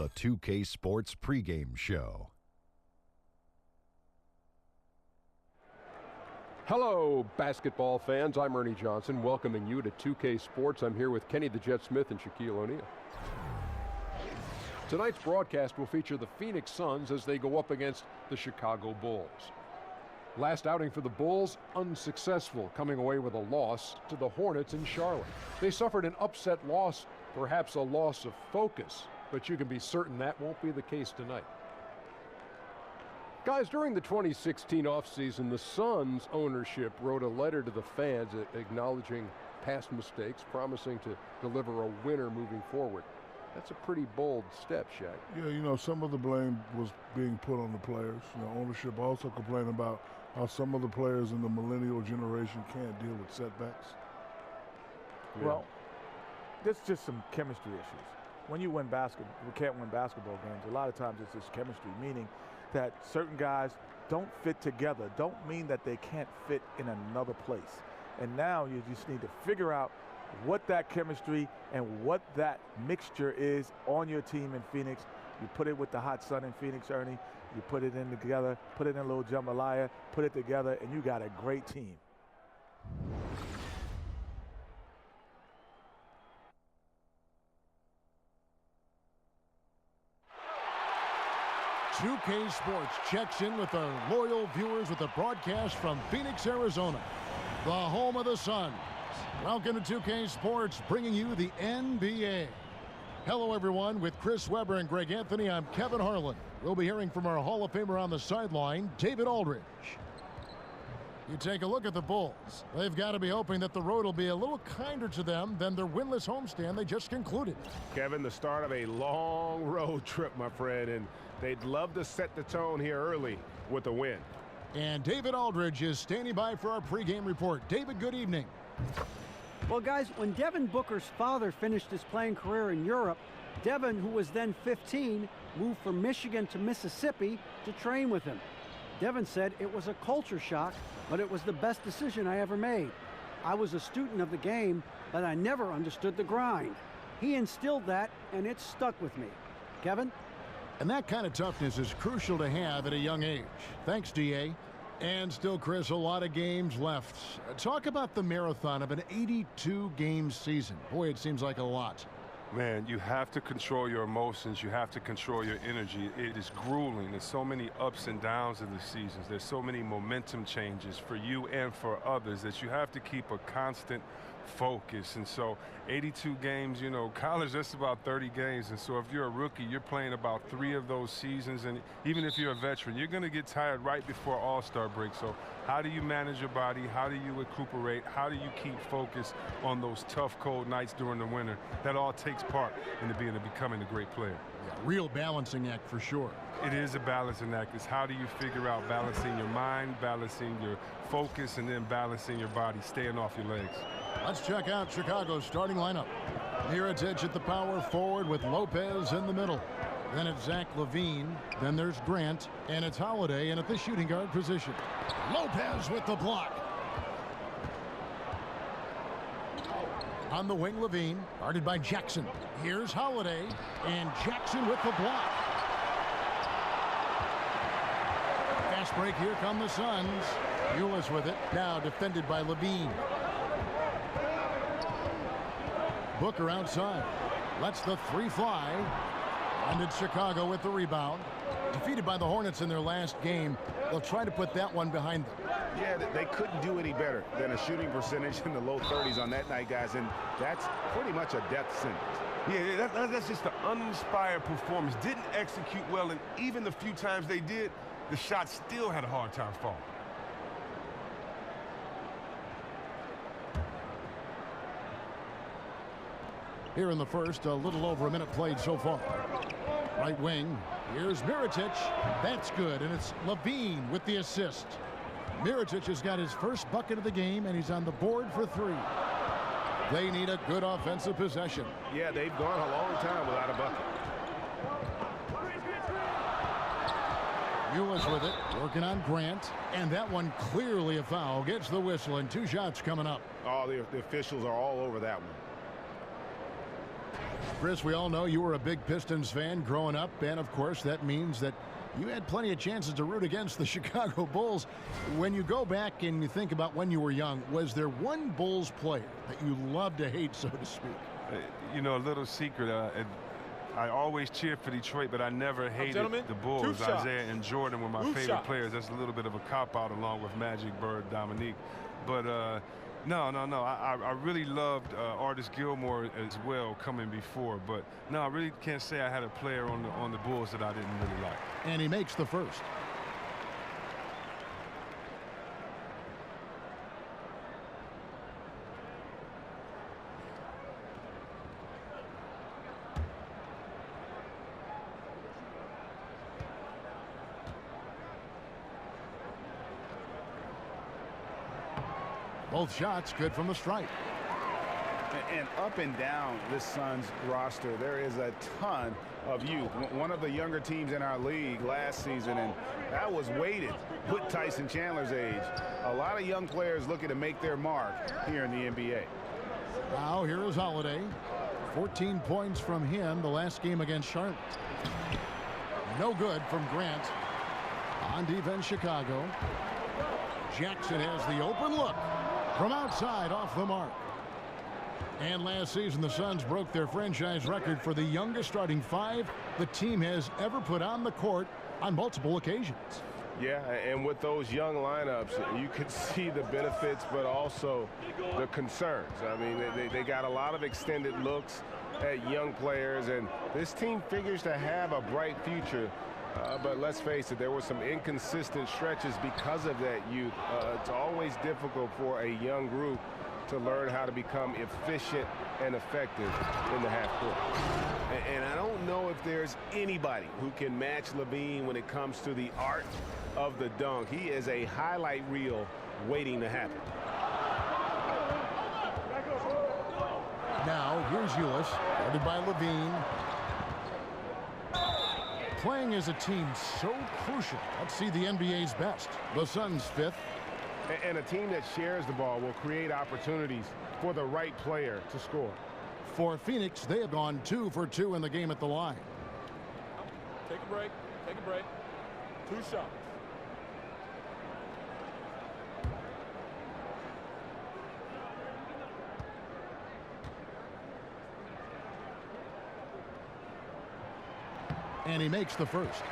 the 2K Sports pregame show. Hello, basketball fans. I'm Ernie Johnson, welcoming you to 2K Sports. I'm here with Kenny the Jet Smith and Shaquille O'Neal. Tonight's broadcast will feature the Phoenix Suns as they go up against the Chicago Bulls. Last outing for the Bulls, unsuccessful, coming away with a loss to the Hornets in Charlotte. They suffered an upset loss, perhaps a loss of focus, but you can be certain that won't be the case tonight. Guys, during the 2016 offseason, the Suns ownership wrote a letter to the fans acknowledging past mistakes, promising to deliver a winner moving forward. That's a pretty bold step, Shaq. Yeah, you know, some of the blame was being put on the players. You know, ownership also complained about how some of the players in the millennial generation can't deal with setbacks. Yeah. Well, there's just some chemistry issues. When you can't win basketball games, a lot of times it's just chemistry, meaning that certain guys don't fit together. Don't mean that they can't fit in another place. And now you just need to figure out what that chemistry and what that mixture is on your team in Phoenix. You put it with the hot sun in Phoenix, Ernie. You put it in together, put it in a little jambalaya, put it together, and you got a great team. "2K Sports" checks in with our loyal viewers with a broadcast from Phoenix, Arizona, the home of the Suns. Welcome to 2K Sports, bringing you the NBA. Hello, everyone. With Chris Webber and Greg Anthony, I'm Kevin Harlan. We'll be hearing from our Hall of Famer on the sideline, David Aldridge. You take a look at the Bulls. They've got to be hoping that the road will be a little kinder to them than their winless homestand they just concluded. Kevin, the start of a long road trip, my friend, and they'd love to set the tone here early with a win. And David Aldridge is standing by for our pregame report. David, good evening. Well, guys, when Devin Booker's father finished his playing career in Europe, Devin, who was then 15, moved from Michigan to Mississippi to train with him. Devin said it was a culture shock, but it was the best decision I ever made. I was a student of the game, but I never understood the grind. He instilled that, and it stuck with me. Kevin? And that kind of toughness is crucial to have at a young age. Thanks, D.A. And still, Chris, a lot of games left. Talk about the marathon of an 82-game season. Boy, it seems like a lot. Man, you have to control your emotions. You have to control your energy. It is grueling. There's so many ups and downs of the seasons. There's so many momentum changes for you and for others that you have to keep a constant focus. And so 82 games, you know, college, that's about 30 games. And so if you're a rookie, you're playing about 3 of those seasons. And even if you're a veteran, you're going to get tired right before All-Star break. So how do you manage your body? How do you recuperate? How do you keep focus on those tough, cold nights during the winter? That all takes part in becoming a great player. Yeah, real balancing act for sure. It is a balancing act. It's how do you figure out balancing your mind, balancing your focus, and then balancing your body, staying off your legs. Let's check out Chicago's starting lineup. Mirotić at the power forward with Lopez in the middle. Then it's Zach LaVine. Then there's Grant. And it's Holiday in at the shooting guard position. Lopez with the block. On the wing, LaVine, guarded by Jackson. Here's Holiday, and Jackson with the block. Fast break, here come the Suns. Ulis with it, now defended by LaVine. Booker outside, lets the 3 fly. And it's Chicago with the rebound. Defeated by the Hornets in their last game, they'll try to put that one behind them. Yeah, they couldn't do any better than a shooting percentage in the low 30s on that night, guys, and that's pretty much a death sentence. Yeah, that's just an uninspired performance. Didn't execute well, and even the few times they did, the shot still had a hard time falling. Here in the first, a little over a minute played so far. Right wing, here's Mirotić. That's good, and it's LaVine with the assist. Mirotić has got his first bucket of the game, and he's on the board for 3. They need a good offensive possession. Yeah, they've gone a long time without a bucket. Ulis with it, working on Grant, and that one clearly a foul. Gets the whistle, and 2 shots coming up. Oh, the officials are all over that one. Chris, we all know you were a big Pistons fan growing up, and of course that means that you had plenty of chances to root against the Chicago Bulls. When you go back and you think about when you were young, was there one Bulls player that you loved to hate, so to speak? You know, a little secret, I always cheered for Detroit, but I never hated the Bulls. Isaiah and Jordan were my favorite players. That's a little bit of a cop-out along with Magic, Bird, Dominique. But no. I really loved Artis Gilmore as well coming before. But no, I really can't say I had a player on the Bulls that I didn't really like. And he makes the first. Both shots good from the stripe. And up and down this Suns roster, there is a ton of youth. One of the younger teams in our league last season, and that was weighted with Tyson Chandler's age. A lot of young players looking to make their mark here in the NBA. Now here is Holiday. 14 points from him the last game against Charlotte. No good from Grant. On defense, Chicago. Jackson has the open look. From outside, off the mark. And last season, the Suns broke their franchise record for the youngest starting five the team has ever put on the court on multiple occasions. Yeah, and with those young lineups, you could see the benefits, but also the concerns. I mean, they got a lot of extended looks at young players, and this team figures to have a bright future. But let's face it, there were some inconsistent stretches because of that youth. It's always difficult for a young group to learn how to become efficient and effective in the half court. And I don't know if there's anybody who can match LaVine when it comes to the art of the dunk. He is a highlight reel waiting to happen. Now here's Ulis, guarded by LaVine. Playing as a team so crucial. Let's see the NBA's best. The Suns fifth. And a team that shares the ball will create opportunities for the right player to score. For Phoenix, they have gone 2 for 2 in the game at the line. Take a break. Take a break. 2 shots. And he makes the first.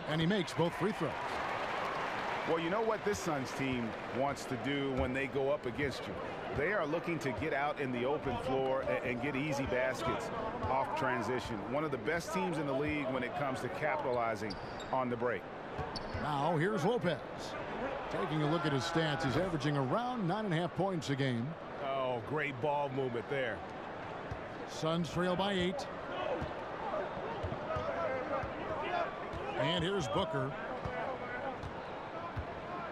And he makes both free throws. Well, you know what this Suns team wants to do when they go up against you? They are looking to get out in the open floor and get easy baskets off transition. One of the best teams in the league when it comes to capitalizing on the break. Now here's Lopez. Taking a look at his stats, he's averaging around 9.5 points a game. Oh, great ball movement there. Suns trail by 8. And here's Booker.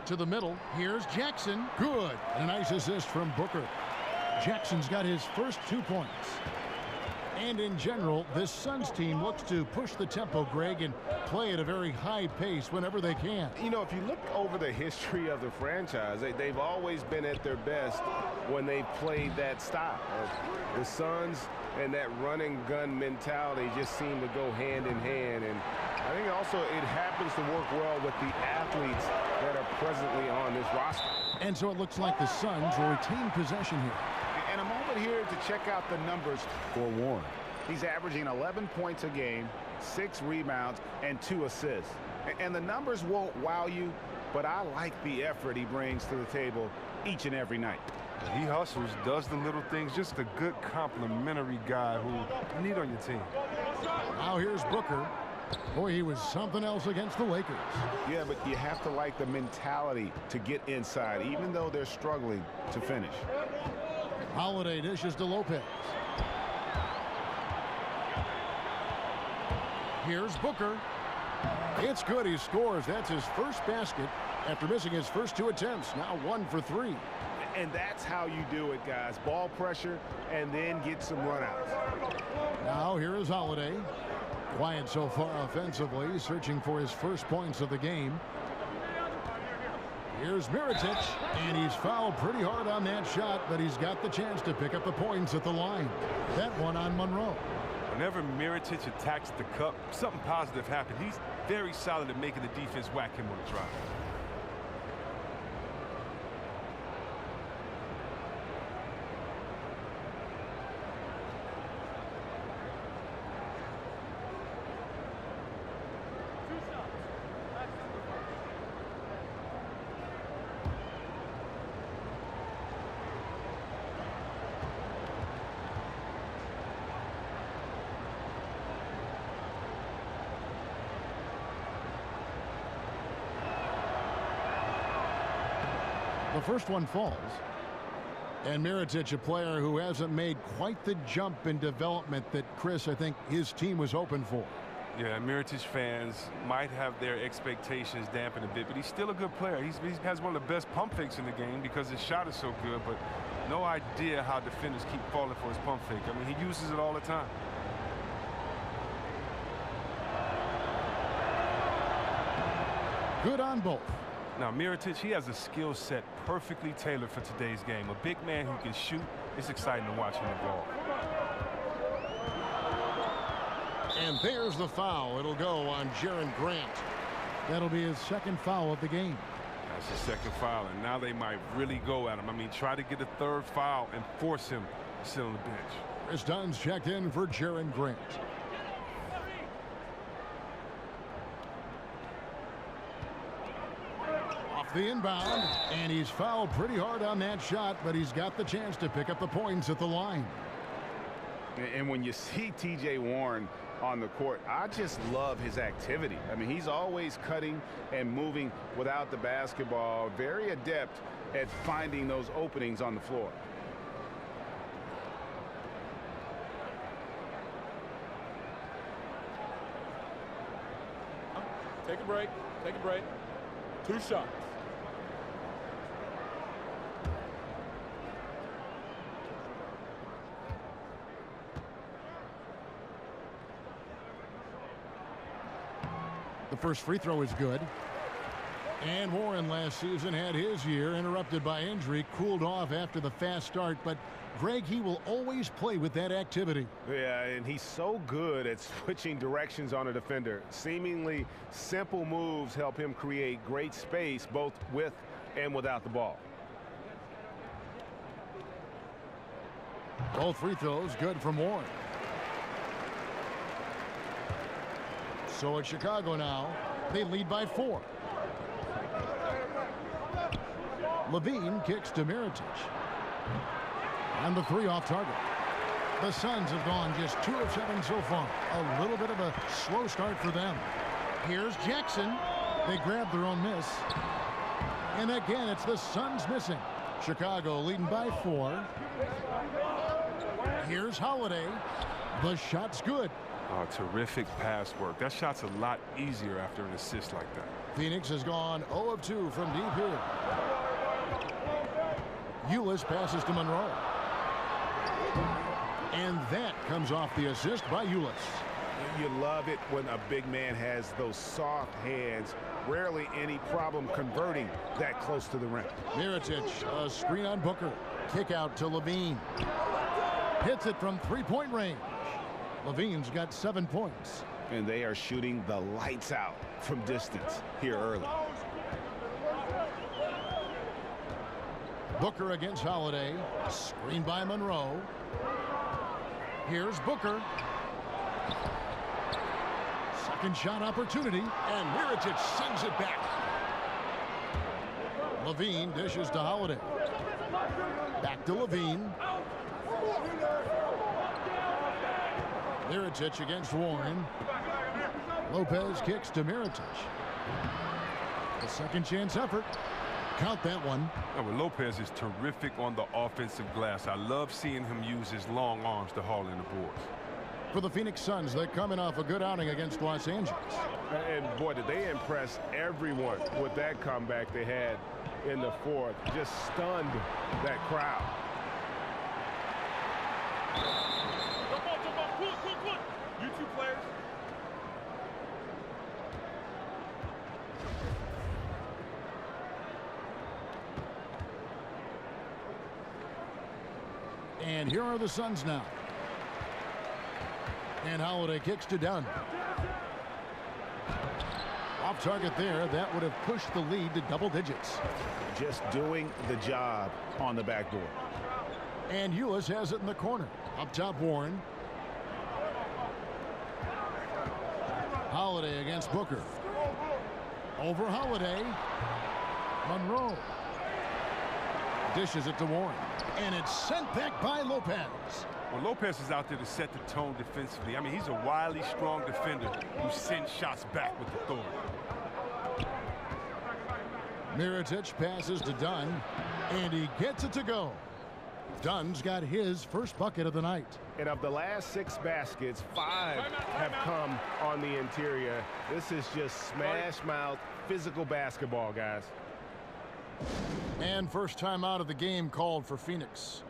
To the middle. Here's Jackson. Good. And a nice assist from Booker. Jackson's got his first 2 points. And in general, this Suns team looks to push the tempo, Greg, and play at a very high pace whenever they can. You know, if you look over the history of the franchise, they've always been at their best when they played that style. The Suns and that running gun mentality just seem to go hand in hand. And I think also it happens to work well with the athletes that are presently on this roster. And so it looks like the Suns will retain possession here. And a moment here to check out the numbers for Warren. He's averaging 11 points a game, 6 rebounds, and 2 assists. And the numbers won't wow you, but I like the effort he brings to the table each and every night. He hustles, does the little things, just a good complimentary guy who you need on your team. Now here's Booker. Boy, he was something else against the Lakers. Yeah, but you have to like the mentality to get inside, even though they're struggling to finish. Holiday dishes to Lopez. Here's Booker. It's good. He scores. That's his first basket after missing his first 2 attempts. Now 1 for 3. And that's how you do it, guys. Ball pressure and then get some runouts. Now here is Holiday. Quiet so far offensively, searching for his first points of the game. Here's Mirotic, and he's fouled pretty hard on that shot, but he's got the chance to pick up the points at the line. That one on Monroe. Whenever Mirotic attacks the cup, something positive happens. He's very solid at making the defense whack him on the drive. The first one falls. And Mirotic, a player who hasn't made quite the jump in development that Chris, I think, his team was hoping for. Yeah, Mirotic fans might have their expectations dampened a bit, but he's still a good player. He has one of the best pump fakes in the game because his shot is so good, but no idea how defenders keep falling for his pump fake. I mean, he uses it all the time. Good on both. Now, Mirotic, he has a skill set perfectly tailored for today's game. A big man who can shoot. It's exciting to watch him evolve. And there's the foul. It'll go on Jaron Grant. That'll be his second foul of the game. That's his second foul, and now they might really go at him. I mean, try to get a third foul and force him to sit on the bench. Chris Dunn's checked in for Jaron Grant. The inbound, and he's fouled pretty hard on that shot, but he's got the chance to pick up the points at the line. And when you see TJ Warren on the court, I just love his activity. I mean, he's always cutting and moving without the basketball, very adept at finding those openings on the floor. Take a break. Take a break. 2 shots. The first free throw is good. And Warren last season had his year interrupted by injury, cooled off after the fast start, but Greg, he will always play with that activity. Yeah, and he's so good at switching directions on a defender. Seemingly simple moves help him create great space both with and without the ball. Both free throws good from Warren. So it's Chicago now. They lead by 4. Levine kicks to Mirotic. And the 3 off target. The Suns have gone just 2 of 7 so far. A little bit of a slow start for them. Here's Jackson. They grab their own miss. And again, it's the Suns missing. Chicago leading by 4. Here's Holiday. The shot's good. Oh, terrific pass work. That shot's a lot easier after an assist like that. Phoenix has gone 0 of 2 from deep here. Ulis passes to Monroe. And that comes off the assist by Ulis. You love it when a big man has those soft hands. Rarely any problem converting that close to the rim. Mirotic, a screen on Booker. Kick out to Levine. Hits it from 3-point range. Levine's got 7 points. And they are shooting the lights out from distance here early. Booker against Holiday. Screen by Monroe. Here's Booker. Second shot opportunity. And Mirotic sends it back. Levine dishes to Holiday. Back to Levine. Mirotic against Warren. Lopez kicks to Mirotic. A second chance effort. Count that one. Oh, well, Lopez is terrific on the offensive glass. I love seeing him use his long arms to haul in the boards. For the Phoenix Suns, they're coming off a good outing against Los Angeles. And boy, did they impress everyone with that comeback they had in the fourth. Just stunned that crowd. You two players. And here are the Suns now. And Holiday kicks to Dunn. Off target there. That would have pushed the lead to double digits. Just doing the job on the backboard. And Ulis has it in the corner. Up top, Warren. Holiday against Booker. Over Holiday. Monroe. Dishes it to Warren. And it's sent back by Lopez. Well, Lopez is out there to set the tone defensively. I mean, he's a wily, strong defender who sends shots back with authority. Mirotic passes to Dunn, and he gets it to go. Dunn's got his first bucket of the night. And of the last 6 baskets, 5 have come on the interior. This is just smash mouth, physical basketball, guys. And first time out of the game called for Phoenix.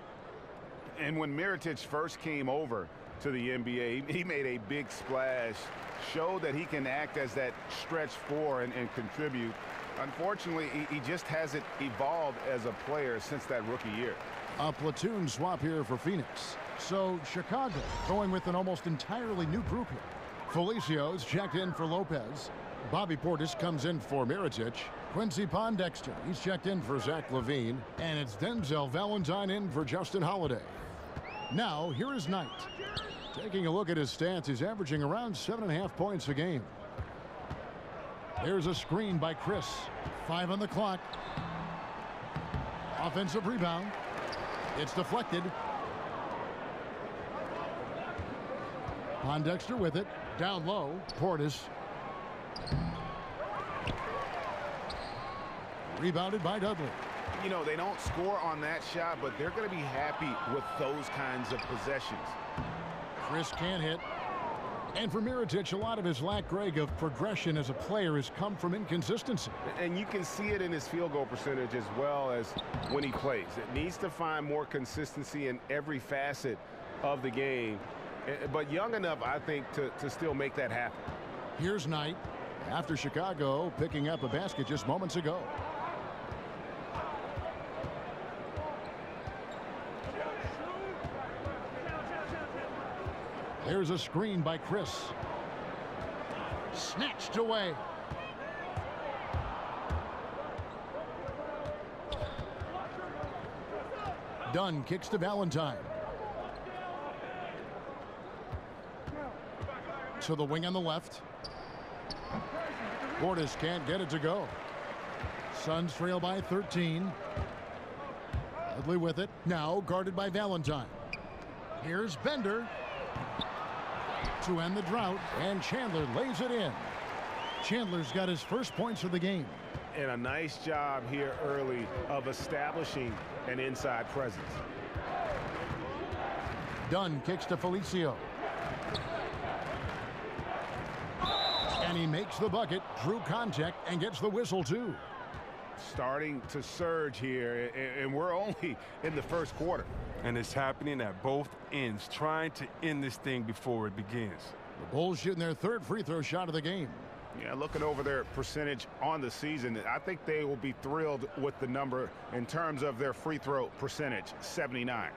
And when Mirotic first came over to the NBA, he made a big splash, showed that he can act as that stretch 4 and contribute. Unfortunately, he just hasn't evolved as a player since that rookie year. A platoon swap here for Phoenix. So Chicago going with an almost entirely new group here. Felicio's checked in for Lopez. Bobby Portis comes in for Mirotic. Quincy Pondexter, he's checked in for Zach LaVine. And it's Denzel Valentine in for Justin Holiday. Now, here is Knight. Taking a look at his stats, he's averaging around 7.5 points a game. There's a screen by Chris. 5 on the clock. Offensive rebound. It's deflected. Pondexter with it. Down low. Portis. Rebounded by Dudley. You know, they don't score on that shot, but they're going to be happy with those kinds of possessions. Chris can't hit. And for Mirotic, a lot of his lack, Greg, of progression as a player has come from inconsistency. And you can see it in his field goal percentage as well as when he plays. It needs to find more consistency in every facet of the game. But young enough, I think, to still make that happen. Here's Knight after Chicago picking up a basket just moments ago. There's a screen by Chris. Snatched away. Dunn kicks to Valentine. To the wing on the left. Portis can't get it to go. Suns trail by 13. Dudley with it. Now guarded by Valentine. Here's Bender to end the drought, and Chandler lays it in. Chandler's got his first points of the game. And a nice job here early of establishing an inside presence. Dunn kicks to Felicio. And he makes the bucket, drew contact, and gets the whistle too. Starting to surge here, and we're only in the first quarter. And it's happening at both ends, trying to end this thing before it begins. The Bulls shooting their third free throw shot of the game. Yeah, looking over their percentage on the season, I think they will be thrilled with the number in terms of their free throw percentage, 79.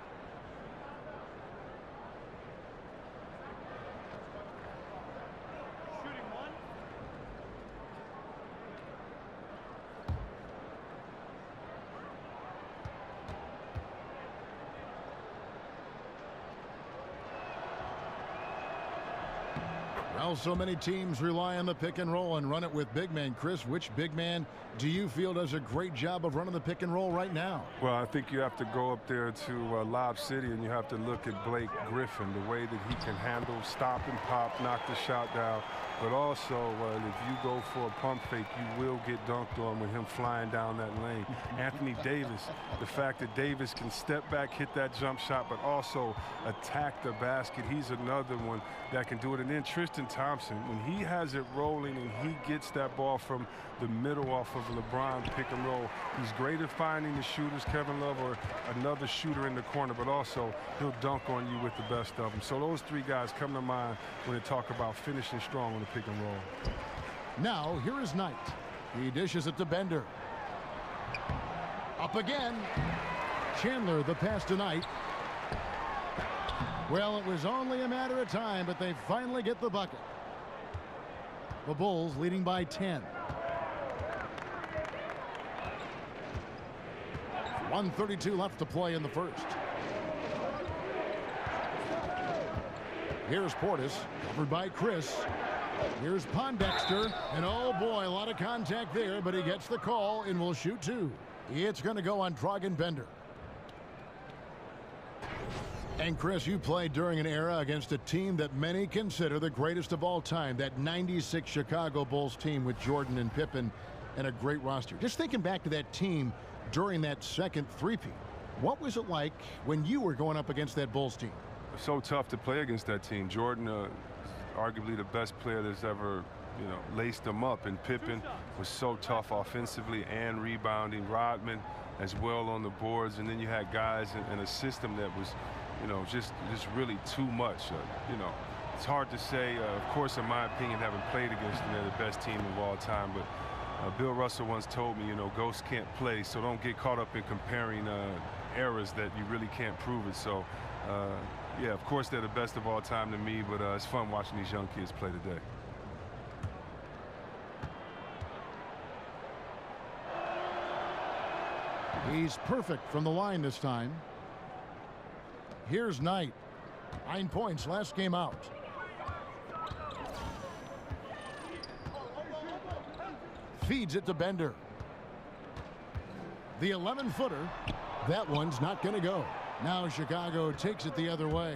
Well, so many teams rely on the pick and roll and run it with big men. Chris, which big man do you feel does a great job of running the pick and roll right now? Well, I think you have to go up there to Lob City and you have to look at Blake Griffin, the way that he can handle, stop and pop, knock the shot down. But also, if you go for a pump fake, you will get dunked on with him flying down that lane. Anthony Davis, the fact that Davis can step back, hit that jump shot, but also attack the basket. He's another one that can do it. And then Tristan Thompson, when he has it rolling and he gets that ball from the middle off of LeBron pick and roll, he's great at finding the shooters, Kevin Love or another shooter in the corner, but also he'll dunk on you with the best of them. So those three guys come to mind when they talk about finishing strong on the pick and roll. Now, here is Knight. He dishes it to Bender. Up again. Chandler, the pass to Knight. Well, it was only a matter of time, but they finally get the bucket. The Bulls leading by 10. 1:32 left to play in the first. Here's Portis, covered by Chris. Here's Pondexter, and oh boy, a lot of contact there, but he gets the call and will shoot two. It's going to go on Dragan Bender. And Chris, you played during an era against a team that many consider the greatest of all time, that 96 Chicago Bulls team with Jordan and Pippen and a great roster. Just thinking back to that team during that second three-peat, what was it like when you were going up against that Bulls team? So tough to play against that team. Jordan, arguably the best player that's ever, laced them up. And Pippen was so tough offensively and rebounding. Rodman as well on the boards. And then you had guys in a system that was, just really too much. It's hard to say. Of course, in my opinion, having played against them, they're the best team of all time. But Bill Russell once told me, ghosts can't play, so don't get caught up in comparing eras that you really can't prove it. So, yeah, of course they're the best of all time to me, but it's fun watching these young kids play today. He's perfect from the line this time. Here's Knight. 9 points last game out. Feeds it to Bender. The 11-footer. That one's not going to go. Now Chicago takes it the other way.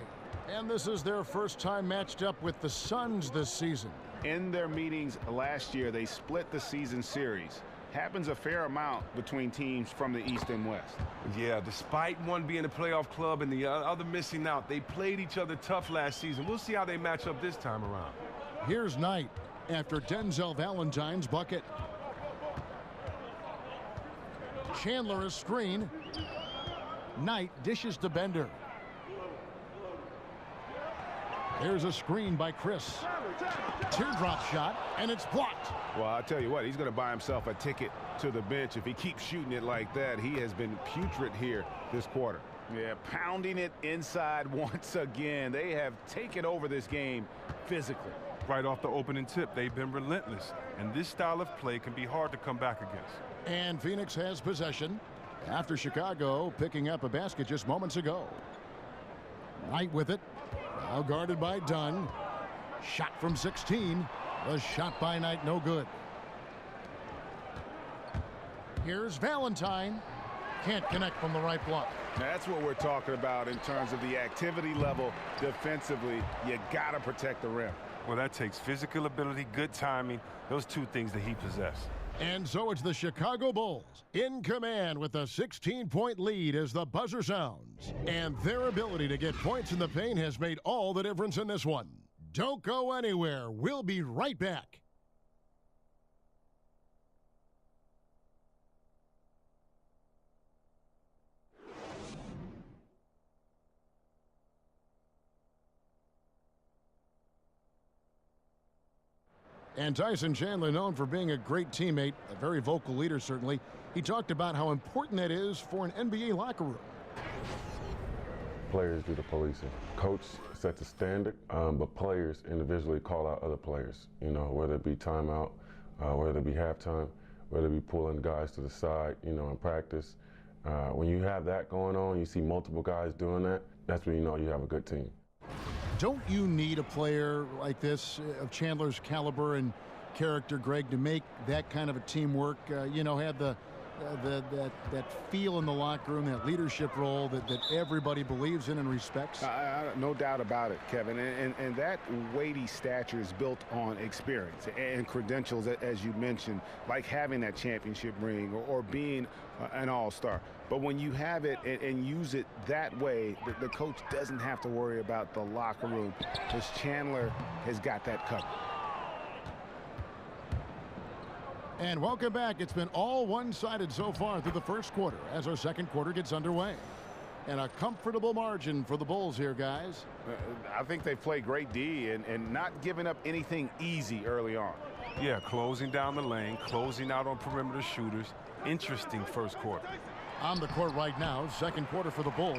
And this is their first time matched up with the Suns this season. In their meetings last year, they split the season series. Happens a fair amount between teams from the East and West. Yeah, despite one being a playoff club and the other missing out, they played each other tough last season. We'll see how they match up this time around. Here's Knight after Denzel Valentine's bucket. Chandler a screen. Knight dishes to Bender. There's a screen by Chris. Teardrop shot, and it's blocked. Well, I'll tell you what, he's going to buy himself a ticket to the bench. If he keeps shooting it like that, he has been putrid here this quarter. Yeah, pounding it inside once again. They have taken over this game physically. Right off the opening tip, they've been relentless. And this style of play can be hard to come back against. And Phoenix has possession after Chicago picking up a basket just moments ago. Knight with it. Now guarded by Dunn. Shot from 16. The shot by Knight, no good. Here's Valentine. Can't connect from the right block. That's what we're talking about in terms of the activity level defensively. You got to protect the rim. Well, that takes physical ability, good timing, those two things that he possesses. And so it's the Chicago Bulls in command with a 16-point lead as the buzzer sounds. And their ability to get points in the paint has made all the difference in this one. Don't go anywhere. We'll be right back. And Tyson Chandler, known for being a great teammate, a very vocal leader certainly, he talked about how important that is for an NBA locker room. Players do the policing. Coach sets a standard, but players individually call out other players, whether it be timeout, whether it be halftime, whether it be pulling guys to the side, in practice. When you have that going on, you see multiple guys doing that, that's when you know you have a good team. Don't you need a player like this of Chandler's caliber and character, Greg, to make that kind of a teamwork, have that feel in the locker room, that leadership role that everybody believes in and respects? No doubt about it, Kevin. And that weighty stature is built on experience and credentials, as you mentioned, like having that championship ring or being an all-star. But when you have it and use it that way, the coach doesn't have to worry about the locker room, because Chandler has got that covered. And welcome back. It's been all one-sided so far through the first quarter as our second quarter gets underway. And a comfortable margin for the Bulls here, guys. I think they play great D and not giving up anything easy early on. Yeah, closing down the lane, closing out on perimeter shooters. Interesting first quarter. On the court right now, second quarter for the Bulls.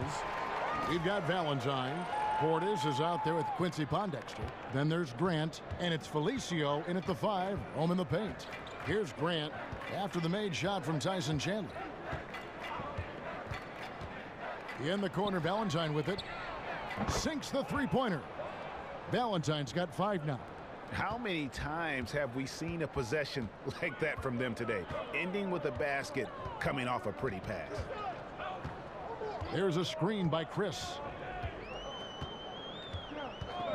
We've got Valentine. Portis is out there with Quincy Pondexter. Then there's Grant, and it's Felicio in at the 5, home in the paint. Here's Grant after the made shot from Tyson Chandler. In the corner, Valentine with it. Sinks the three-pointer. Valentine's got 5 now. How many times have we seen a possession like that from them today, ending with a basket coming off a pretty pass? There's a screen by Chris.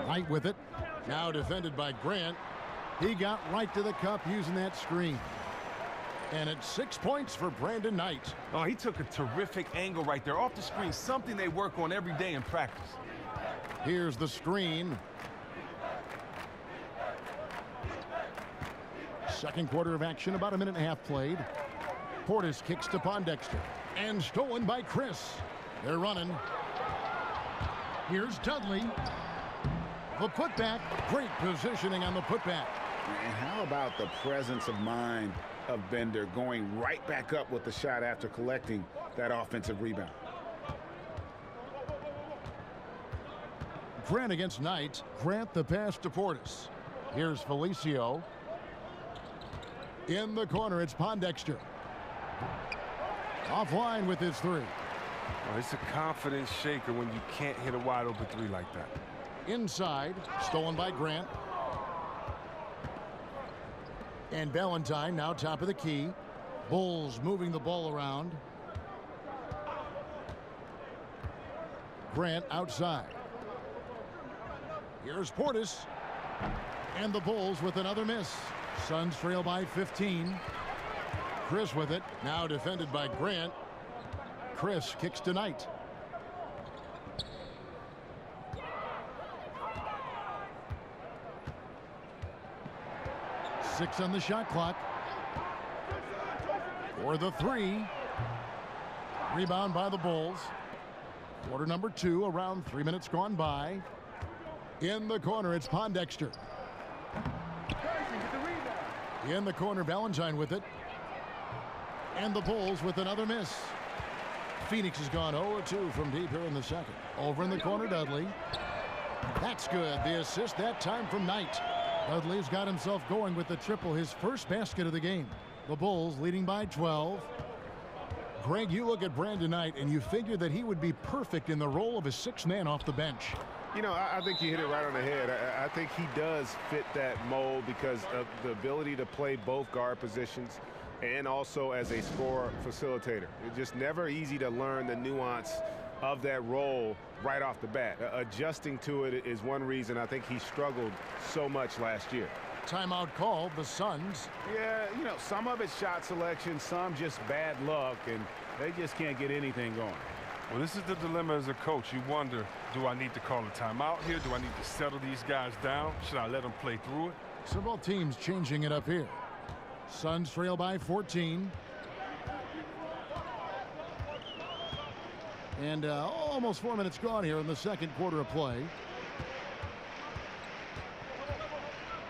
Knight with it. Now defended by Grant. He got right to the cup using that screen. And it's 6 points for Brandon Knight. Oh, he took a terrific angle right there off the screen, something they work on every day in practice. Here's the screen. Second quarter of action, about a minute and a half played. Portis kicks to Pondexter. And stolen by Chris. They're running. Here's Dudley. The putback. Great positioning on the putback. And how about the presence of mind of Bender going right back up with the shot after collecting that offensive rebound? Grant against Knight. Grant the pass to Portis. Here's Felicio. In the corner, it's Pondexter. Offline with his 3. Oh, it's a confidence shaker when you can't hit a wide open 3 like that. Inside, stolen by Grant. And Valentine now top of the key. Bulls moving the ball around. Grant outside. Here's Portis. And the Bulls with another miss. Suns trail by 15. Chris with it. Now defended by Grant. Chris kicks to Knight. Six on the shot clock. For the 3. Rebound by the Bulls. Quarter number 2, around 3 minutes gone by. In the corner, it's Pondexter. In the corner, Valentine with it. And the Bulls with another miss. Phoenix has gone 0-2 from deep here in the second. Over in the corner, Dudley. That's good. The assist that time from Knight. Dudley's got himself going with the triple, his first basket of the game. The Bulls leading by 12. Greg, you look at Brandon Knight and you figure that he would be perfect in the role of a 6th man off the bench. You know, I think you hit it right on the head. I think he does fit that mold because of the ability to play both guard positions and also as a scorer facilitator. It's just never easy to learn the nuance of that role right off the bat. Adjusting to it is one reason I think he struggled so much last year. Timeout called, the Suns. Yeah, you know, some of it's shot selection, some just bad luck, and they just can't get anything going. Well, this is the dilemma as a coach. You wonder, do I need to call a timeout here? Do I need to settle these guys down? Should I let them play through it? Several teams changing it up here. Suns trail by 14. And almost 4 minutes gone here in the second quarter of play.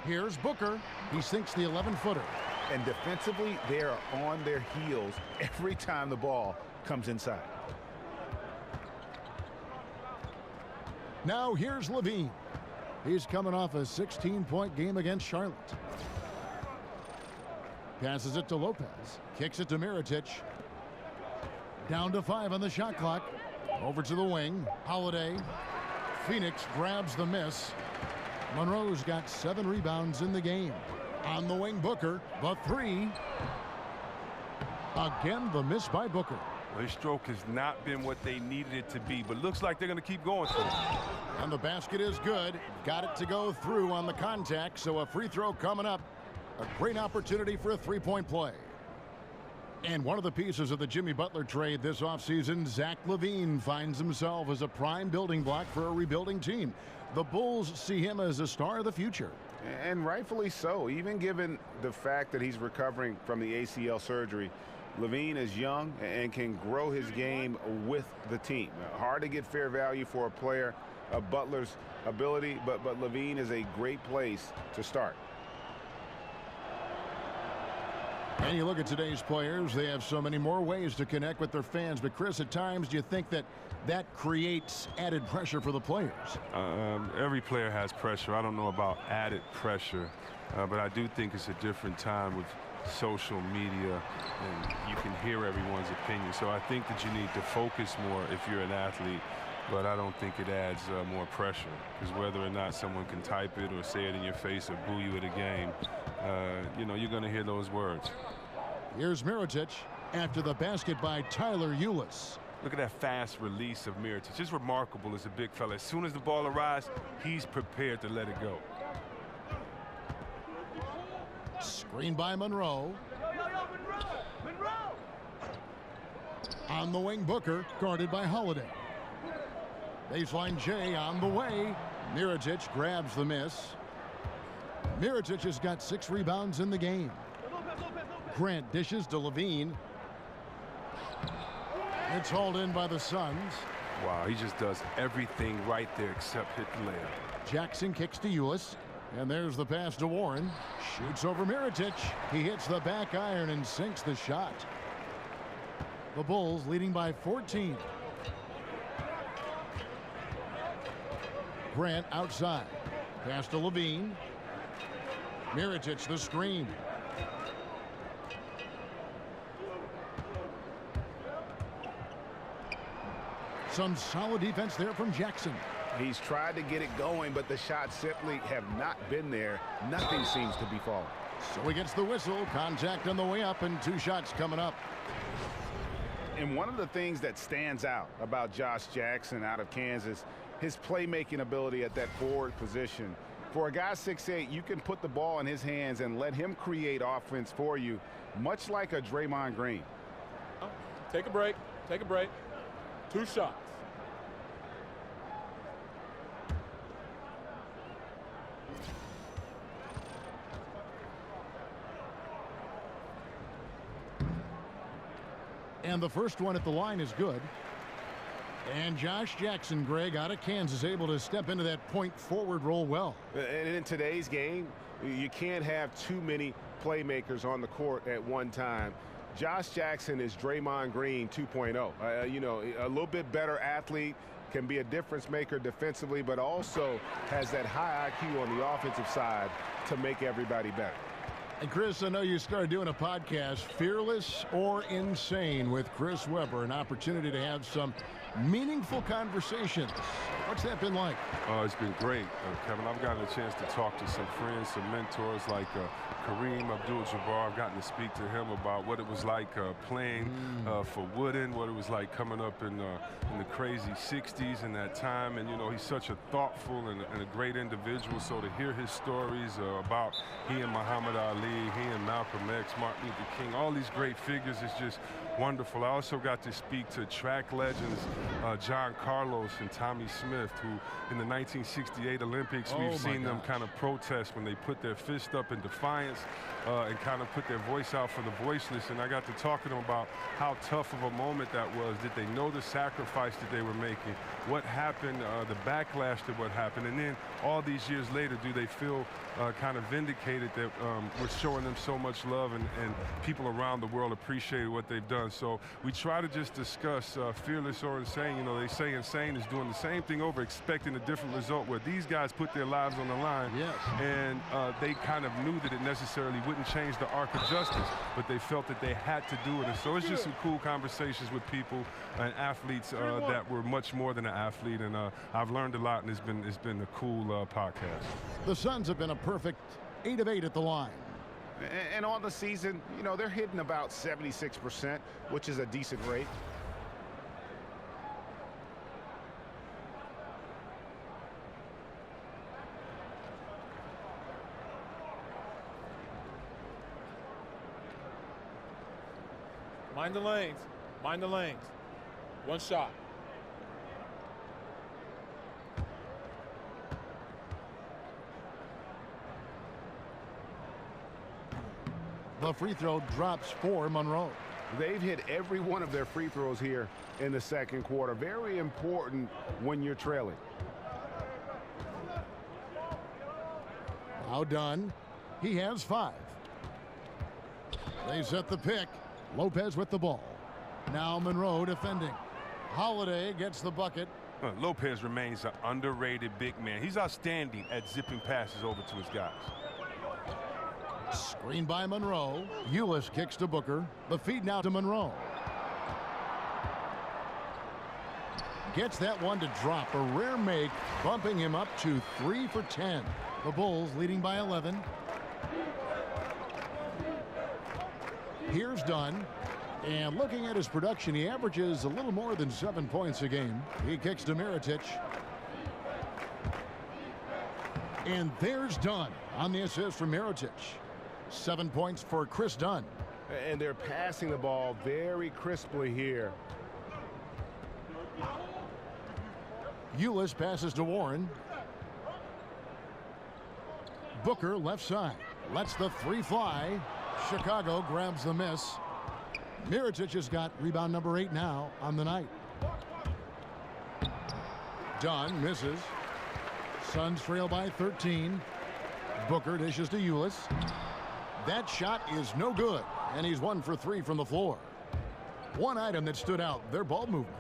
Here's Booker. He sinks the 11-footer. And defensively, they are on their heels every time the ball comes inside. Now here's Levine. He's coming off a 16-point game against Charlotte. Passes it to Lopez. Kicks it to Mirotic. Down to 5 on the shot clock. Over to the wing. Holiday. Phoenix grabs the miss. Monroe's got 7 rebounds in the game. On the wing, Booker, the 3. Again, the miss by Booker. Well, his stroke has not been what they needed it to be, but looks like they're going to keep going for it. And the basket is good. Got it to go through on the contact, so a free throw coming up. A great opportunity for a three-point play. And one of the pieces of the Jimmy Butler trade this offseason, Zach LaVine finds himself as a prime building block for a rebuilding team. The Bulls see him as a star of the future. And rightfully so, even given the fact that he's recovering from the ACL surgery. LaVine is young and can grow his game with the team. Hard to get fair value for a player of Butler's ability, but LaVine is a great place to start. And you look at today's players, they have so many more ways to connect with their fans. But, Chris, at times, do you think that creates added pressure for the players? Every player has pressure. I don't know about added pressure, but I do think it's a different time with social media, and you can hear everyone's opinion. So I think that you need to focus more if you're an athlete, but I don't think it adds more pressure, because whether or not someone can type it or say it in your face or boo you at a game, you know, you're going to hear those words. Here's Mirotic after the basket by Tyler Ulis. Look at that fast release of Mirotic. It's remarkable as a big fella. As soon as the ball arrives, he's prepared to let it go. Screen by Monroe. On the wing, Booker, guarded by Holiday. Baseline J on the way. Mirotic grabs the miss. Mirotic has got 6 rebounds in the game. Grant dishes to LaVine. It's hauled in by the Suns. Wow, he just does everything right there except hit the layup. Jackson kicks to Ulis. And there's the pass to Warren. Shoots over Mirotic. He hits the back iron and sinks the shot. The Bulls leading by 14. Grant outside. Pass to LaVine. Mirotic the screen. Some solid defense there from Jackson. He's tried to get it going, but the shots simply have not been there. Nothing seems to be falling. So he gets the whistle. Contact on the way up, and 2 shots coming up. And one of the things that stands out about Josh Jackson out of Kansas, his playmaking ability at that forward position. For a guy 6'8", you can put the ball in his hands and let him create offense for you, much like a Draymond Green. Take a break. Take a break. 2 shots. And the first one at the line is good. And Josh Jackson, Greg, out of Kansas, able to step into that point forward role well. And in today's game, you can't have too many playmakers on the court at one time. Josh Jackson is Draymond Green 2.0. You know, a little bit better athlete, can be a difference maker defensively, but also has that high IQ on the offensive side to make everybody better. And Chris, I know you started doing a podcast, Fearless or Insane, with Chris Webber, an opportunity to have some meaningful conversations. What's that been like? It's been great, Kevin. I've gotten a chance to talk to some friends, some mentors like Kareem Abdul-Jabbar. I've gotten to speak to him about what it was like playing for Wooden, what it was like coming up in the crazy 60s in that time. And, you know, he's such a thoughtful and a great individual. So to hear his stories about he and Muhammad Ali, he and Malcolm X, Martin Luther King, all these great figures is just wonderful. I also got to speak to track legends John Carlos and Tommy Smith, who in the 1968 Olympics, we've seen them kind of protest when they put their fist up in defiance and kind of put their voice out for the voiceless. And I got to talk to them about how tough of a moment that was. Did they know the sacrifice that they were making? What happened, the backlash to what happened? And then all these years later, do they feel kind of vindicated that we're showing them so much love and people around the world appreciate what they've done? So we try to just discuss fearless or insane. You know, they say insane is doing the same thing over, expecting a different result, where these guys put their lives on the line. Yes. And they kind of knew that it necessarily wouldn't change the arc of justice, but they felt that they had to do it. And so it's just some cool conversations with people and athletes that were much more than an athlete. And I've learned a lot, and it's been a cool podcast. The Suns have been a perfect 8 of 8 at the line. And on the season, you know, they're hitting about 76%, which is a decent rate. Mind the lanes. Mind the lanes. One shot. The free throw drops for Monroe. They've hit every one of their free throws here in the second quarter. Very important when you're trailing. Now done. He has 5. They set the pick. Lopez with the ball. Now Monroe defending. Holiday gets the bucket. Lopez remains an underrated big man. He's outstanding at zipping passes over to his guys. Screen by Monroe. Ulis kicks to Booker. The feed now to Monroe. Gets that one to drop. A rare make, bumping him up to 3 for 10. The Bulls leading by 11. Here's Dunn. And looking at his production, he averages a little more than 7 points a game. He kicks to Mirotic. And there's Dunn on the assist from Mirotic. 7 points for Chris Dunn. And they're passing the ball very crisply here. Ulis passes to Warren. Booker left side. Lets the 3 fly. Chicago grabs the miss. Mirotic has got rebound number 8 now on the night. Dunn misses. Suns trail by 13. Booker dishes to Ulis. That shot is no good, and he's 1 for 3 from the floor. One item that stood out, their ball movement.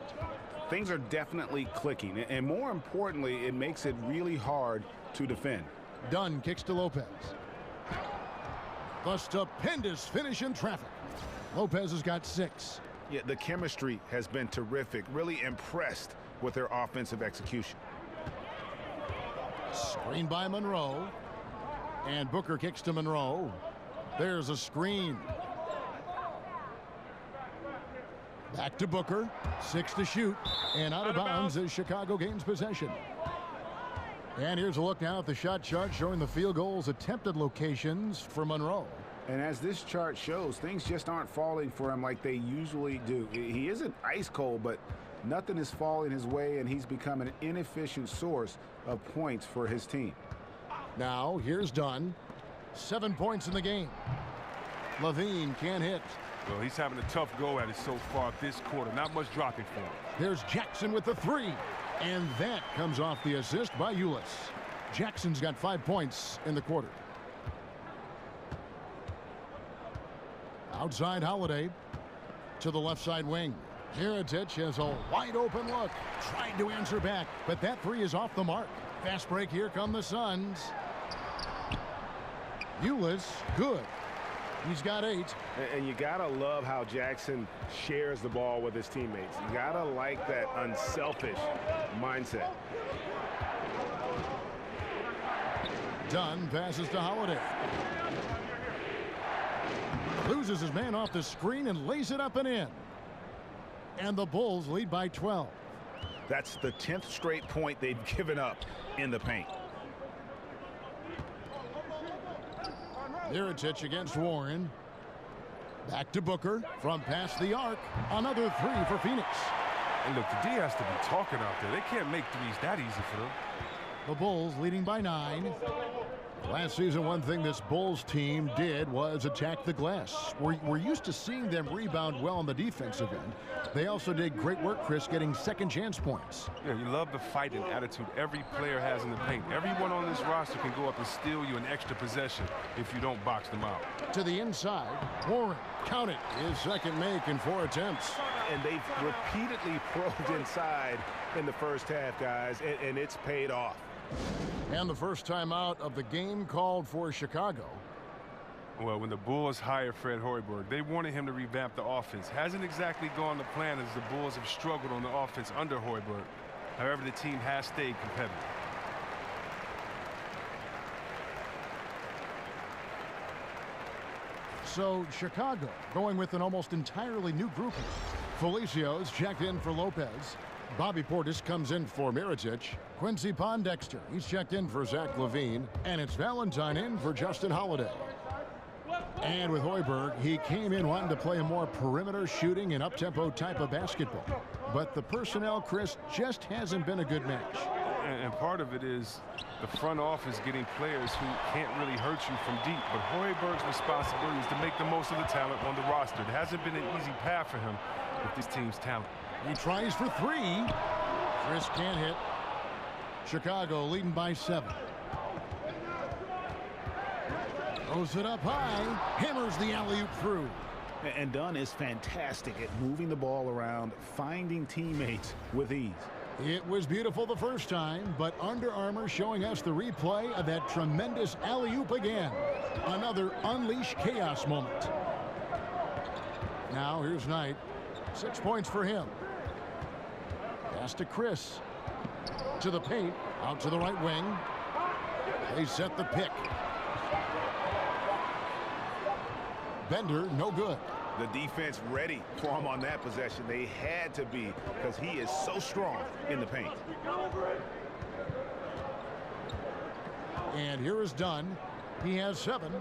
Things are definitely clicking, and more importantly, it makes it really hard to defend. Dunn kicks to Lopez. The stupendous finish in traffic. Lopez has got 6. Yeah, the chemistry has been terrific. Really impressed with their offensive execution. Screen by Monroe. And Booker kicks to Monroe. There's a screen. Back to Booker. 6 to shoot. And out of bounds is Chicago gains possession. And here's a look now at the shot chart showing the field goals attempted locations for Monroe. And as this chart shows, things just aren't falling for him like they usually do. He isn't ice cold, but nothing is falling his way, and he's become an inefficient source of points for his team. Now here's Dunn. 7 points in the game. Levine can't hit. Well, he's having a tough go at it so far this quarter. Not much dropping for him. There's Jackson with the 3. And that comes off the assist by Ulis. Jackson's got 5 points in the quarter. Outside Holiday to the left side wing. Mirotic has a wide open look. Tried to answer back, but that 3 is off the mark. Fast break, here come the Suns. Ulis, good. He's got 8. And you gotta love how Jackson shares the ball with his teammates. You gotta like that unselfish mindset. Dunn passes to Holiday. Loses his man off the screen and lays it up and in. And the Bulls lead by 12. That's the 10th straight point they've given up in the paint. Mirotic against Warren. Back to Booker from past the arc. Another 3 for Phoenix. And look, the D has to be talking out there. They can't make threes that easy for them. The Bulls leading by 9. Last season, one thing this Bulls team did was attack the glass. We're used to seeing them rebound well on the defensive end. They also did great work, Chris, getting second chance points. Yeah, you love the fighting attitude every player has in the paint. Everyone on this roster can go up and steal you an extra possession if you don't box them out. To the inside, Warren, count it, his second make in 4 attempts. And they've repeatedly probed inside in the first half, guys, and it's paid off. And the first time out of the game called for Chicago. Well, when the Bulls hired Fred Hoiberg, they wanted him to revamp the offense. Hasn't exactly gone to plan as the Bulls have struggled on the offense under Hoiberg. However, the team has stayed competitive. So Chicago going with an almost entirely new grouping. Felicia's checked in for Lopez. Bobby Portis comes in for Mirotic. Quincy Pondexter, he's checked in for Zach LaVine. And it's Valentine in for Justin Holiday. And with Hoiberg, he came in wanting to play a more perimeter shooting and up-tempo type of basketball. But the personnel, Chris, just hasn't been a good match. And part of it is the front office getting players who can't really hurt you from deep. But Hoiberg's responsibility is to make the most of the talent on the roster. It hasn't been an easy path for him with this team's talent. He tries for 3. Chris can't hit. Chicago leading by 7. Throws it up high. Hammers the alley-oop through. And Dunn is fantastic at moving the ball around, finding teammates with ease. It was beautiful the first time, but Under Armour showing us the replay of that tremendous alley-oop again. Another unleash chaos moment. Now here's Knight. 6 points for him. Pass to Chris. To the paint. Out to the right wing. They set the pick. Bender, no good. The defense ready for him on that possession. They had to be, because he is so strong in the paint. And here is Dunn. He has 7.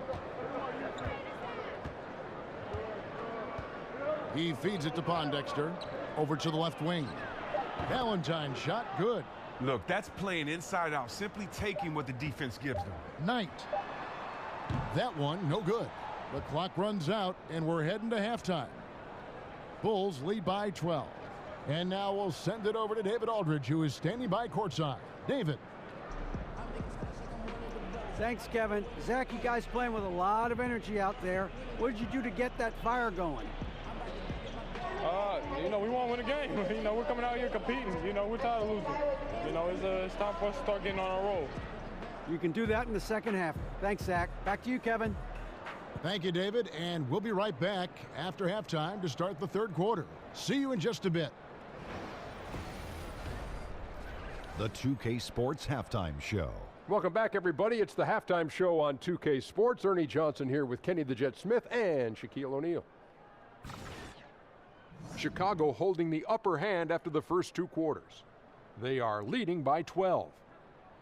He feeds it to Pondexter. Over to the left wing. Valentine shot good. Look, that's playing inside out, simply taking what the defense gives them. Knight. That one, no good. The clock runs out, and we're heading to halftime. Bulls lead by 12. And now we'll send it over to David Aldridge, who is standing by courtside. David. Thanks, Kevin. Zach, you guys playing with a lot of energy out there. What did you do to get that fire going? We want to win a game. We're coming out here competing. We're tired of losing. It's time for us to start getting on our roll. You can do that in the second half. Thanks, Zach. Back to you, Kevin. Thank you, David, and we'll be right back after halftime to start the third quarter. See you in just a bit. The 2K Sports Halftime Show. Welcome back, everybody. It's the halftime show on 2K Sports. Ernie Johnson here with Kenny the Jet Smith and Shaquille O'Neal. Chicago holding the upper hand after the first 2 quarters. They are leading by 12.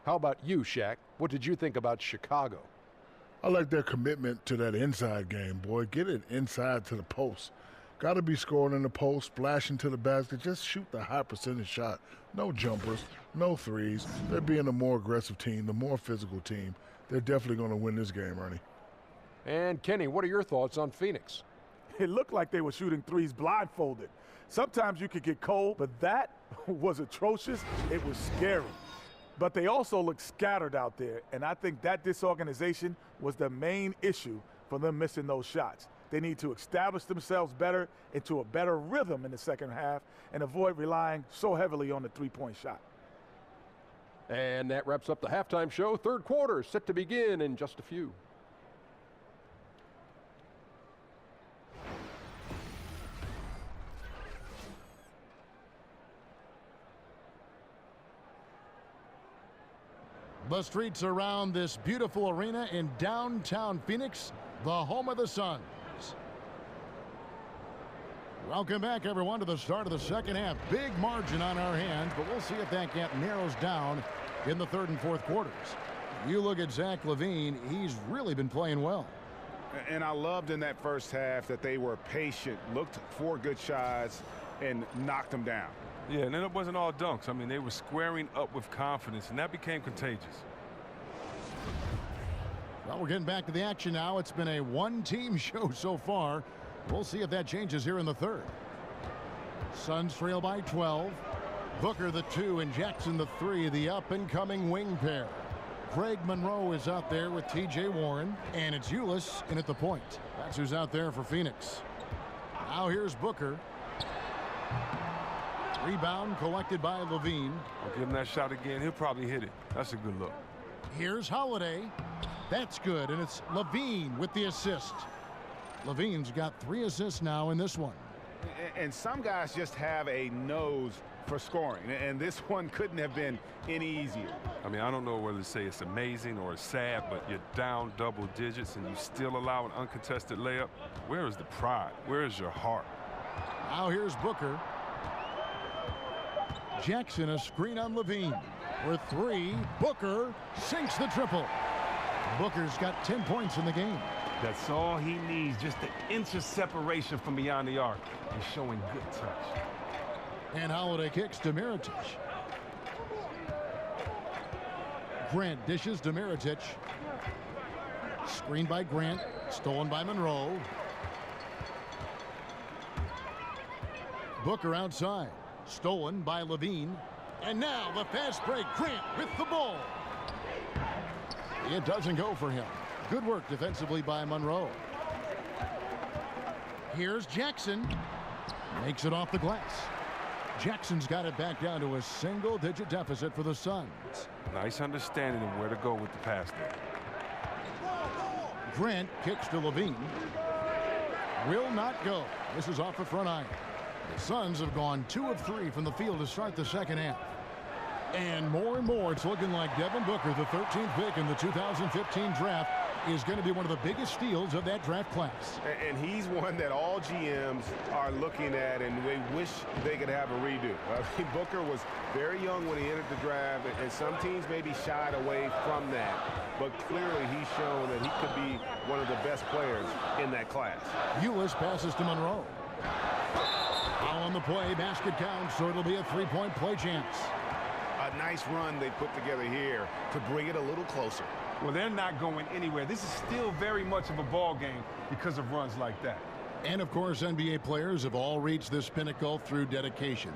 How about you, Shaq? What did you think about Chicago? I like their commitment to that inside game, boy. Get it inside to the post. Got to be scoring in the post, splashing to the basket. Just shoot the high percentage shot. No jumpers, no threes. They're being a more aggressive team, the more physical team. They're definitely going to win this game, Ernie. And Kenny, what are your thoughts on Phoenix? It looked like they were shooting threes blindfolded. Sometimes you could get cold, but that was atrocious. It was scary. But they also looked scattered out there, and I think that disorganization was the main issue for them missing those shots. They need to establish themselves better into a better rhythm in the second half and avoid relying so heavily on the three-point shot. And that wraps up the halftime show. Third quarter set to begin in just a few. The streets around this beautiful arena in downtown Phoenix, the home of the Suns. Welcome back, everyone, to the start of the second half. Big margin on our hands, but we'll see if that gap narrows down in the third and fourth quarters. You look at Zach LaVine, he's really been playing well. And I loved in that first half that they were patient, looked for good shots, and knocked them down. Yeah, and then it wasn't all dunks. I mean, they were squaring up with confidence, and that became contagious. Well, we're getting back to the action now. It's been a one-team show so far. We'll see if that changes here in the third. Suns trail by 12. Booker the 2 and Jackson the 3, the up-and-coming wing pair. Greg Monroe is out there with T.J. Warren, and it's Ulis in at the point. That's who's out there for Phoenix. Now here's Booker. Rebound collected by Levine. I'll give him that shot again. He'll probably hit it. That's a good look. Here's Holiday. That's good, and it's Levine with the assist. Levine's got 3 assists now in this one. And some guys just have a nose for scoring, and this one couldn't have been any easier. I mean, I don't know whether to say it's amazing or it's sad, but you're down double digits and you still allow an uncontested layup. Where is the pride? Where is your heart? Now here's Booker. Jackson a screen on Levine. For 3, Booker sinks the triple. Booker's got 10 points in the game. That's all he needs, just an inch of separation from beyond the arc and showing good touch. And Holiday kicks to Mirotic. Grant dishes to Mirotic. Screened by Grant. Stolen by Monroe. Booker outside. Stolen by Levine. And now the fast break. Grant with the ball. It doesn't go for him. Good work defensively by Monroe. Here's Jackson. Makes it off the glass. Jackson's got it back down to a single-digit deficit for the Suns. Nice understanding of where to go with the pass there. Grant kicks to Levine. Will not go. This is off the front iron. The Suns have gone 2 of 3 from the field to start the second half. And more, it's looking like Devin Booker, the 13th pick in the 2015 draft, is going to be one of the biggest steals of that draft class. And he's one that all GMs are looking at, and they wish they could have a redo. Booker was very young when he entered the draft, and some teams maybe shied away from that. But clearly he's shown that he could be one of the best players in that class. Ulis passes to Monroe. Foul on the play, basket counts, so it'll be a 3-point play chance. A nice run they put together here to bring it a little closer. Well, they're not going anywhere. This is still very much of a ball game because of runs like that. And, of course, NBA players have all reached this pinnacle through dedication,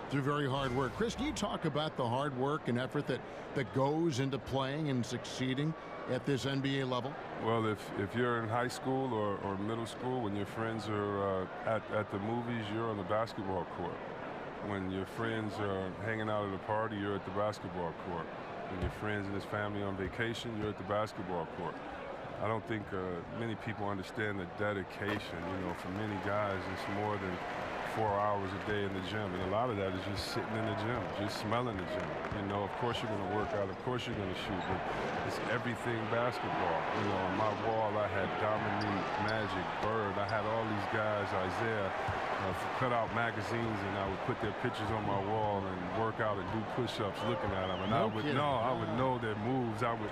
through very hard work. Chris, can you talk about the hard work and effort that goes into playing and succeeding at this NBA level? Well, if you're in high school or middle school, when your friends are at the movies, you're on the basketball court. When your friends are hanging out at a party, you're at the basketball court. When your friends and his family on vacation, you're at the basketball court. I don't think many people understand the dedication. You know, for many guys, it's more than 4 hours a day in the gym. And a lot of that is just sitting in the gym, just smelling the gym. You know, of course you're going to work out, of course you're going to shoot, but it's everything basketball. You know, on my wall, I had Dominique, Magic, Bird. I had all these guys, Isaiah, cut out magazines, and I would put their pictures on my wall and work out and do push-ups looking at them. And I would know their moves. I would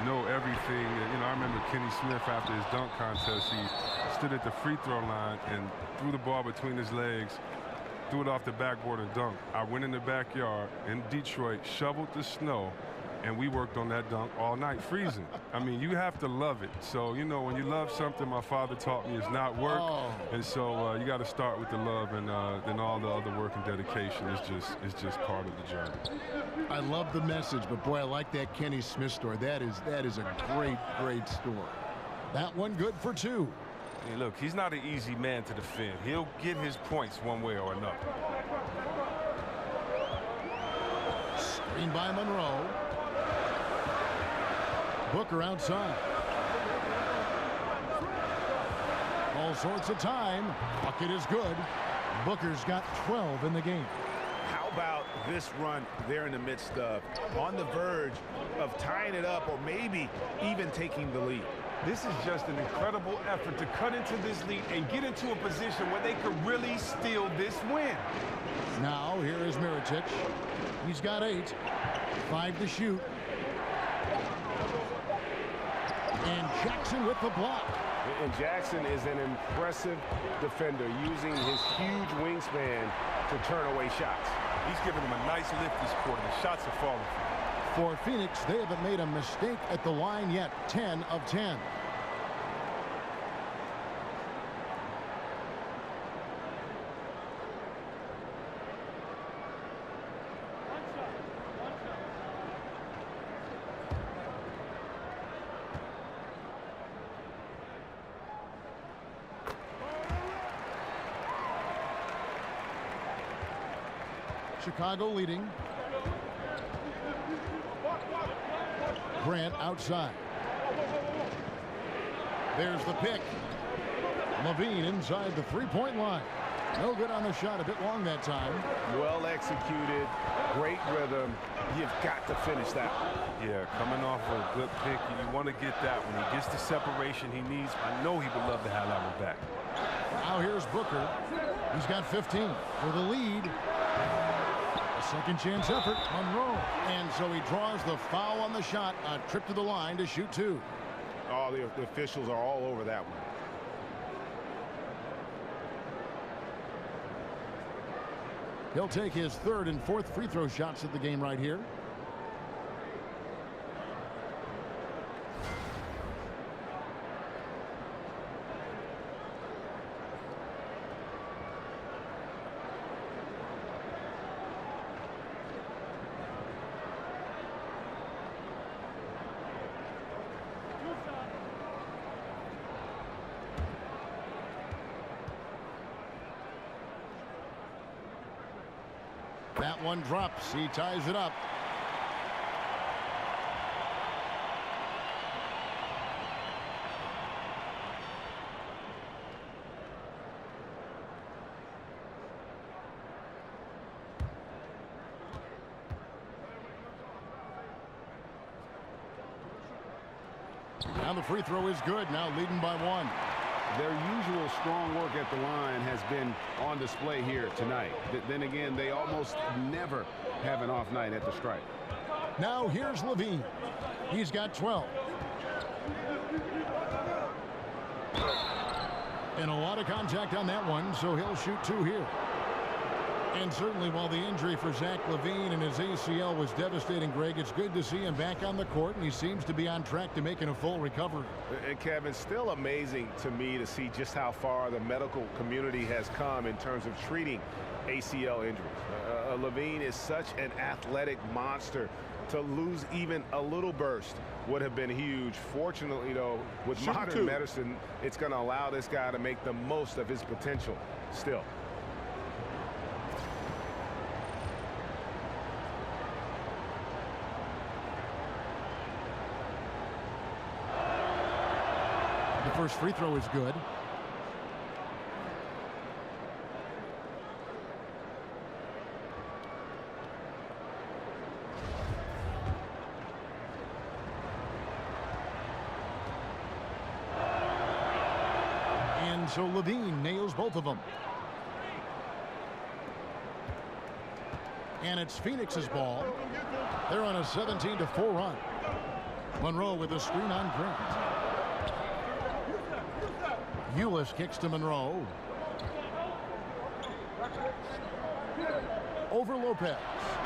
know everything. You know, I remember Kenny Smith after his dunk contest. He stood at the free throw line and threw the ball between his legs, threw it off the backboard and dunked. I went in the backyard in Detroit, shoveled the snow, and we worked on that dunk all night, freezing. I mean, you have to love it. So, you know, when you love something, my father taught me, it's not work. And so you got to start with the love, and then all the other work and dedication is just part of the journey. I love the message, but boy, I like that Kenny Smith story. That is a great story. That one good for 2. Hey, look, he's not an easy man to defend. He'll get his points one way or another. Screen by Monroe. Booker outside. All sorts of time. Bucket is good. Booker's got 12 in the game. How about this run they're in the midst of, on the verge of tying it up or maybe even taking the lead? This is just an incredible effort to cut into this lead and get into a position where they could really steal this win. Now here is Mirotic. He's got 8. 5 to shoot. And Jackson with the block. And Jackson is an impressive defender, using his huge wingspan to turn away shots. He's giving him a nice lift this quarter. The shots are falling for him. For Phoenix, they haven't made a mistake at the line yet. 10 of 10. Chicago leading. Grant outside. There's the pick. Levine inside the three-point line. No good on the shot. A bit long that time. Well executed. Great rhythm. You've got to finish that one. Yeah, coming off a good pick, you want to get that when he gets the separation he needs. I know he would love to have that one back. Now here's Booker. He's got 15 for the lead. A second chance effort. Monroe. And so he draws the foul on the shot. A trip to the line to shoot two. Oh, the officials are all over that one. He'll take his third and fourth free throw shots of the game right here. That one drops. He ties it up. Now the free throw is good. Now leading by one. Their usual strong work at the line has been on display here tonight. Then again, they almost never have an off night at the stripe. Now here's Levine. He's got 12. And a lot of contact on that one, so he'll shoot two here. And certainly while the injury for Zach LaVine and his ACL was devastating, Greg, it's good to see him back on the court, and he seems to be on track to making a full recovery. And Kevin, still amazing to me to see just how far the medical community has come in terms of treating ACL injuries. LaVine is such an athletic monster. To lose even a little burst would have been huge. Fortunately, though, with modern medicine, it's going to allow this guy to make the most of his potential still. The first free throw is good. And so Levine nails both of them. And it's Phoenix's ball. They're on a 17-4 run. Monroe with a screen on Grant. Ulis kicks to Monroe. Over Lopez.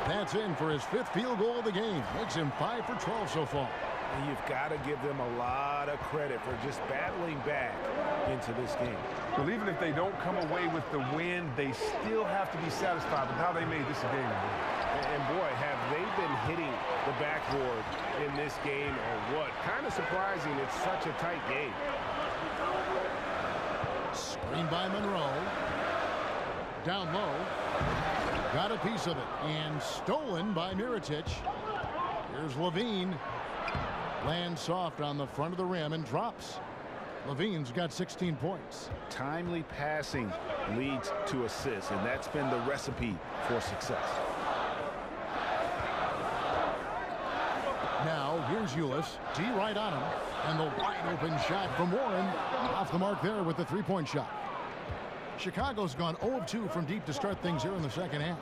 That's in for his fifth field goal of the game. Makes him 5 for 12 so far. And you've got to give them a lot of credit for just battling back into this game. Well, even if they don't come away with the win, they still have to be satisfied with how they made this a game. And boy, have they been hitting the backboard in this game or what? Kind of surprising it's such a tight game. Screen by Monroe. Down low. Got a piece of it. And stolen by Mirotic. Here's Levine. Lands soft on the front of the rim and drops. Levine's got 16 points. Timely passing leads to assists, and that's been the recipe for success. Now here's Ulis. D right on him. And the wide open shot from Warren. Off the mark there with the three-point shot. Chicago's gone 0 of 2 from deep to start things here in the second half.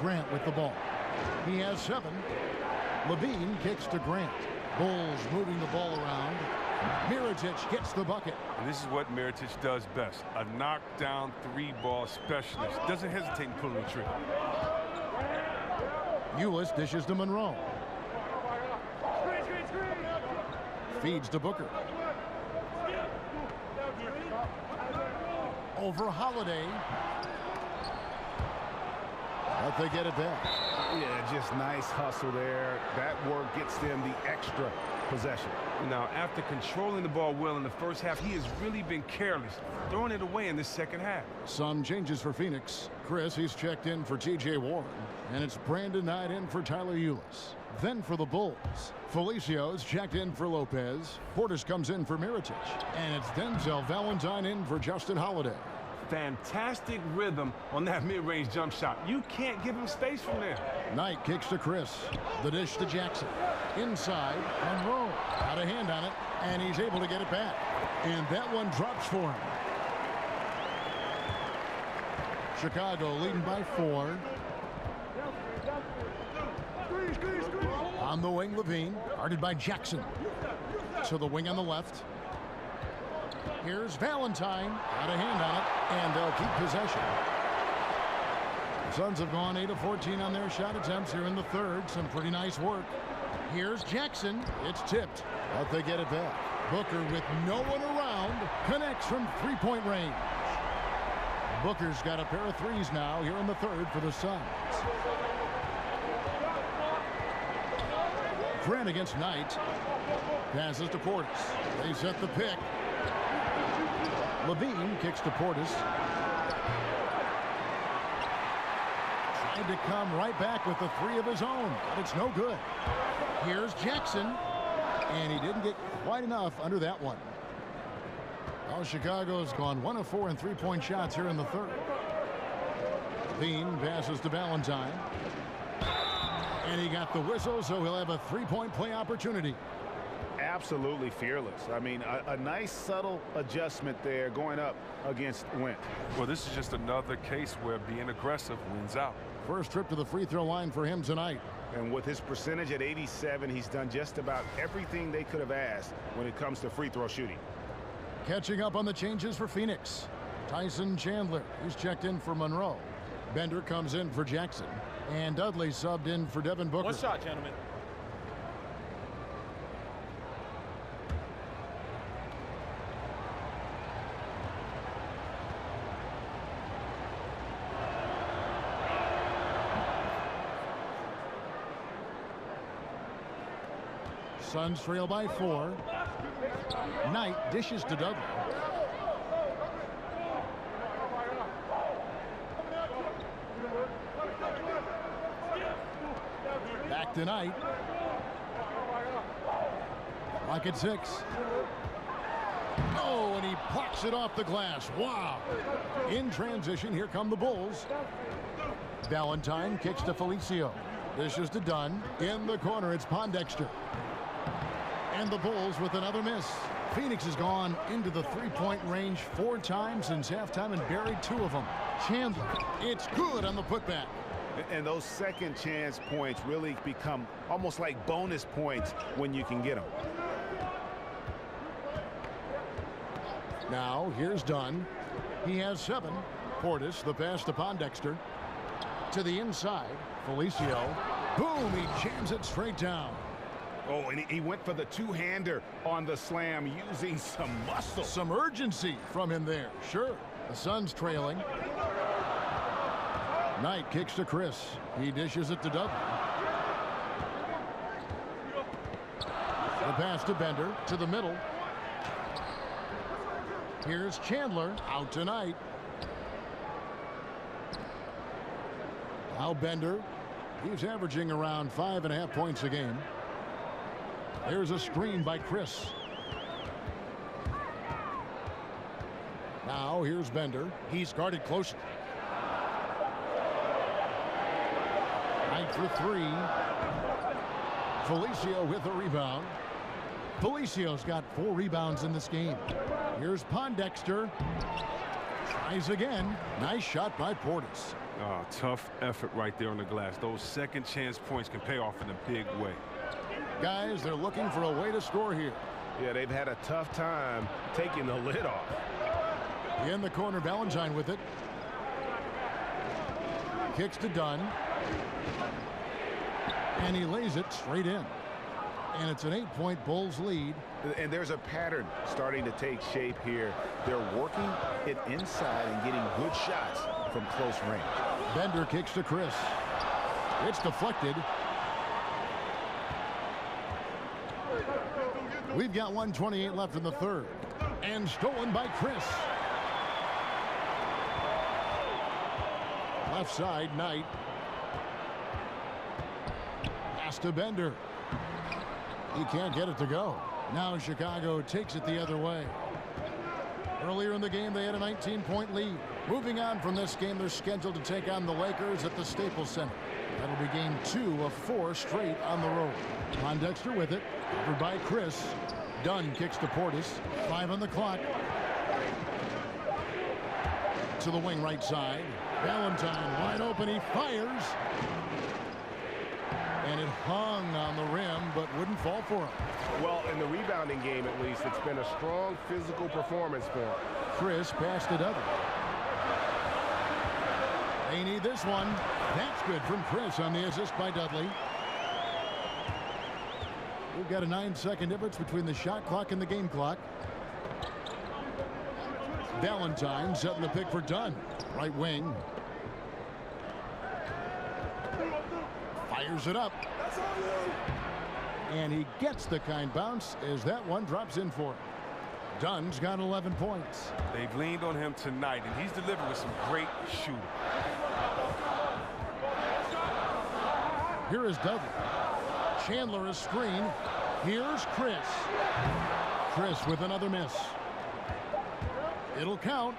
Grant with the ball. He has 7. Levine kicks to Grant. Bulls moving the ball around. Mirotic gets the bucket. And this is what Mirotic does best. A knockdown three-ball specialist. Doesn't hesitate in pulling the trigger. Ulis dishes to Monroe. Feeds to Booker. Over Holiday. But they get it back. Yeah, just nice hustle there. That work gets them the extra possession. Now, after controlling the ball well in the first half, he has really been careless, throwing it away in the second half. Some changes for Phoenix. Chris, he's checked in for T.J. Warren. And it's Brandon Knight in for Tyler Ulis. Then for the Bulls, Felicio's checked in for Lopez. Portis comes in for Mirotic. And it's Denzel Valentine in for Justin Holiday. Fantastic rhythm on that mid-range jump shot. You can't give him space from there. Knight kicks to Chris. The dish to Jackson. Inside, Monroe. Got a hand on it, and he's able to get it back. And that one drops for him. Chicago leading by 4. On the wing, Levine, guarded by Jackson. To the wing on the left. Here's Valentine. Got a hand on it, and they'll keep possession. The Suns have gone 8 of 14 on their shot attempts here in the third. Some pretty nice work. Here's Jackson. It's tipped, but they get it back. Booker, with no one around, connects from three-point range. Booker's got a pair of threes now here in the third for the Suns. Grant against Knight. Passes to Portis. They set the pick. Levine kicks to Portis. Tried to come right back with the 3 of his own, but it's no good. Here's Jackson, and he didn't get quite enough under that one. Well, Chicago's gone 1 of 4 in three-point shots here in the third. Levine passes to Valentine. And he got the whistle, so he'll have a three-point play opportunity. Absolutely fearless. I mean, a nice subtle adjustment there going up against Went. Well, this is just another case where being aggressive wins out. First trip to the free throw line for him tonight. And with his percentage at 87, he's done just about everything they could have asked when it comes to free throw shooting. Catching up on the changes for Phoenix. Tyson Chandler, he's checked in for Monroe. Bender comes in for Jackson. And Dudley subbed in for Devin Booker. One shot, gentlemen. Suns trail by 4. Knight dishes to Dudley. Back to Knight. Clock at 6. Oh, and he plucks it off the glass. Wow. In transition, here come the Bulls. Valentine kicks to Felicio. Dishes to Dunn. In the corner, it's Pondexter. And the Bulls with another miss. Phoenix has gone into the three-point range 4 times since halftime and buried 2 of them. Chandler, it's good on the putback. And those second chance points really become almost like bonus points when you can get them. Now, here's Dunn. He has 7. Portis, the pass to Pondexter. To the inside, Felicio. Boom, he jams it straight down. Oh, and he went for the two-hander on the slam using some muscle. Some urgency from him there. Sure. The Suns trailing. Knight kicks to Chris. He dishes it to Dudley. The pass to Bender to the middle. Here's Chandler out tonight. Now Bender. He's averaging around 5.5 points a game. There's a screen by Chris. Now here's Bender. He's guarded closely. Knight for 3. Felicio with a rebound. Felicio's got 4 rebounds in this game. Here's Pondexter. Tries again. Nice shot by Portis. Oh, tough effort right there on the glass. Those second chance points can pay off in a big way. Guys, they're looking for a way to score here. Yeah, they've had a tough time taking the lid off. In the corner, Valentine with it. Kicks to Dunn. And he lays it straight in. And it's an 8-point Bulls lead. And there's a pattern starting to take shape here. They're working it inside and getting good shots from close range. Bender kicks to Chris. It's deflected. We've got 1:28 left in the third. And stolen by Chris. Left side, Knight. Pass to Bender. He can't get it to go. Now Chicago takes it the other way. Earlier in the game, they had a 19-point lead. Moving on from this game, they're scheduled to take on the Lakers at the Staples Center. That'll be game 2 of 4 straight on the road. Pondexter with it. Covered by Chris. Dunn kicks to Portis. 5 on the clock. To the wing right side. Valentine wide open. He fires. And it hung on the rim, but wouldn't fall for him. Well, in the rebounding game, at least, it's been a strong physical performance for him. Chris passed it up. They need this one. That's good from Chris on the assist by Dudley. We've got a 9-second difference between the shot clock and the game clock. Valentine setting the pick for Dunn. Right wing. Fires it up. And he gets the kind bounce as that one drops in for him. Dunn's got 11 points. They've leaned on him tonight, and he's delivered with some great shooting. Here is Dudley. Chandler is screen. Here's Chris. Chris with another miss. It'll count.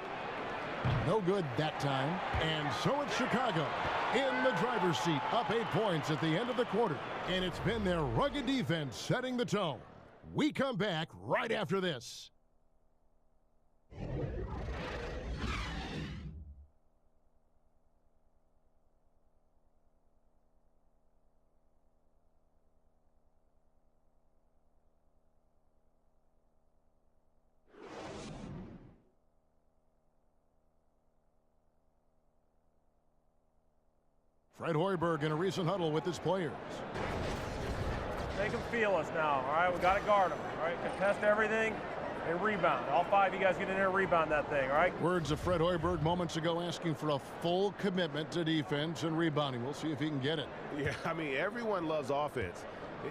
No good that time. And so it's Chicago in the driver's seat, up 8 points at the end of the quarter. And it's been their rugged defense setting the tone. We come back right after this. Fred Hoiberg in a recent huddle with his players. Make them feel us now, all right? We got to guard them, all right? Contest everything and rebound. All 5 of you guys get in there and rebound that thing, all right? Words of Fred Hoiberg moments ago asking for a full commitment to defense and rebounding. We'll see if he can get it. Yeah, I mean, everyone loves offense.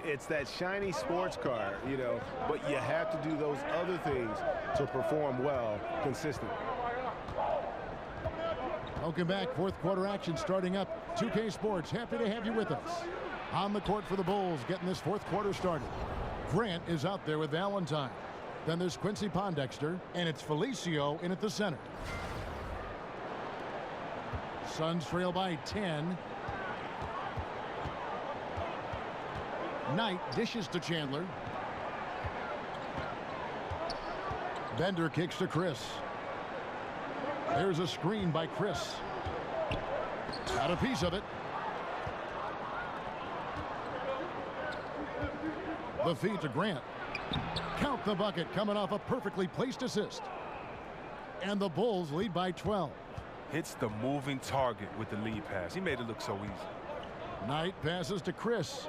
It's that shiny sports car, you know, but you have to do those other things to perform well consistently. Welcome back. Fourth quarter action starting up. 2K Sports, happy to have you with us. On the court for the Bulls, getting this fourth quarter started. Grant is out there with Valentine. Then there's Quincy Pondexter, and it's Felicio in at the center. Suns trail by 10. Knight dishes to Chandler. Bender kicks to Chris. There's a screen by Chris. Got a piece of it. The feed to Grant. Count the bucket coming off a perfectly placed assist. And the Bulls lead by 12. Hits the moving target with the lead pass. He made it look so easy. Knight passes to Chris.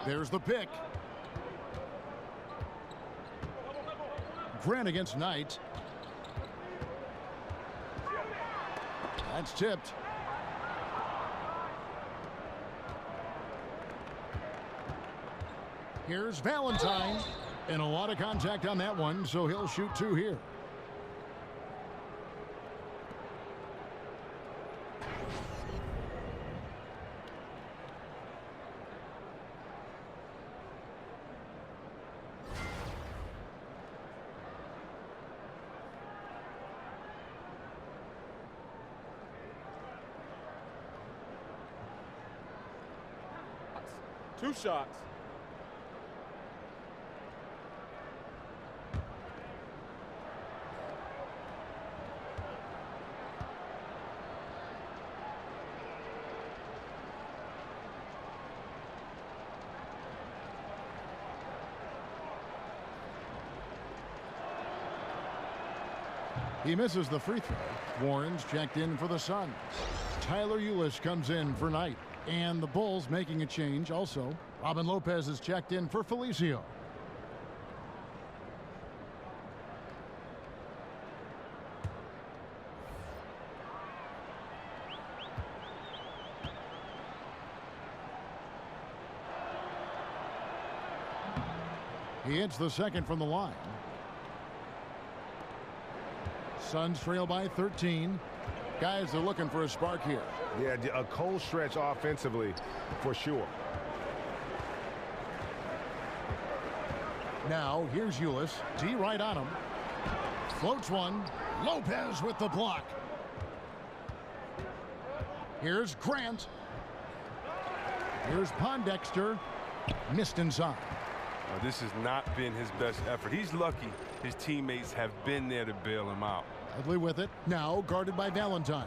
There's the pick. Grant against Knight. That's tipped. Here's Valentine. And a lot of contact on that one, so he'll shoot 2 here. Two shots. He misses the free throw. Warren's checked in for the Suns. Tyler Ulis comes in for Knight. And the Bulls making a change also. Robin Lopez is checked in for Felicio. He hits the second from the line. Suns trail by 13. Guys are looking for a spark here. Yeah, a cold stretch offensively for sure. Now here's Ulis. D right on him. Floats one. Lopez with the block. Here's Grant. Here's Pondexter. Missed inside. This has not been his best effort. He's lucky his teammates have been there to bail him out. Dudley with it. Now guarded by Valentine.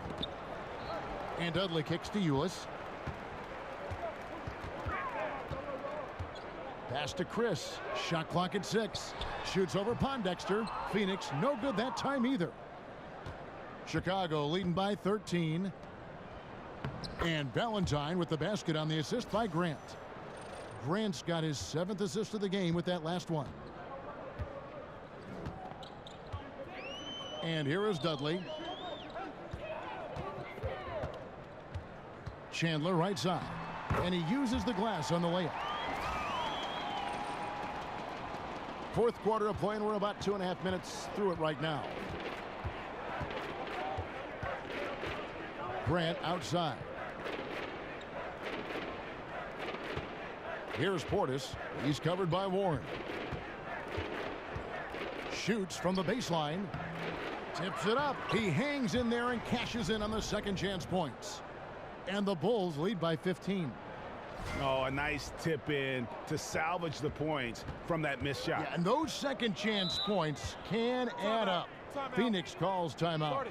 And Dudley kicks to Ulis. Pass to Chris. Shot clock at 6. Shoots over Pondexter. Phoenix no good that time either. Chicago leading by 13. And Valentine with the basket on the assist by Grant. Grant's got his 7th assist of the game with that last one. And here is Dudley. Chandler right side. And he uses the glass on the layup. Fourth quarter of play, and we're about 2.5 minutes through it right now. Grant outside. Here's Portis. He's covered by Warren. Shoots from the baseline. Tips it up. He hangs in there and cashes in on the second chance points. And the Bulls lead by 15. Oh, a nice tip in to salvage the points from that missed shot. Yeah, and those second chance points can add up. Phoenix calls timeout.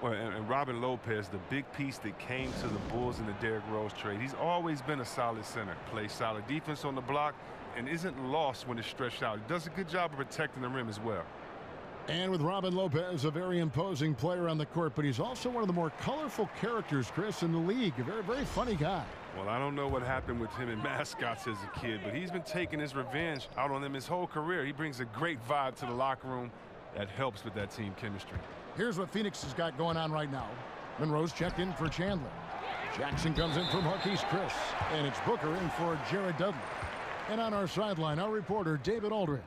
Well, and Robin Lopez, the big piece that came to the Bulls in the Derrick Rose trade. He's always been a solid center. Plays solid defense on the block and isn't lost when it's stretched out. He does a good job of protecting the rim as well. And with Robin Lopez, a very imposing player on the court, but he's also one of the more colorful characters, Chris, in the league. A very, very funny guy. Well, I don't know what happened with him and mascots as a kid, but he's been taking his revenge out on them his whole career. He brings a great vibe to the locker room that helps with that team chemistry. Here's what Phoenix has got going on right now. Monroe's checked in for Chandler. Jackson comes in for Marquise Chris. And it's Booker in for Jared Dudley. And on our sideline, our reporter, David Aldridge.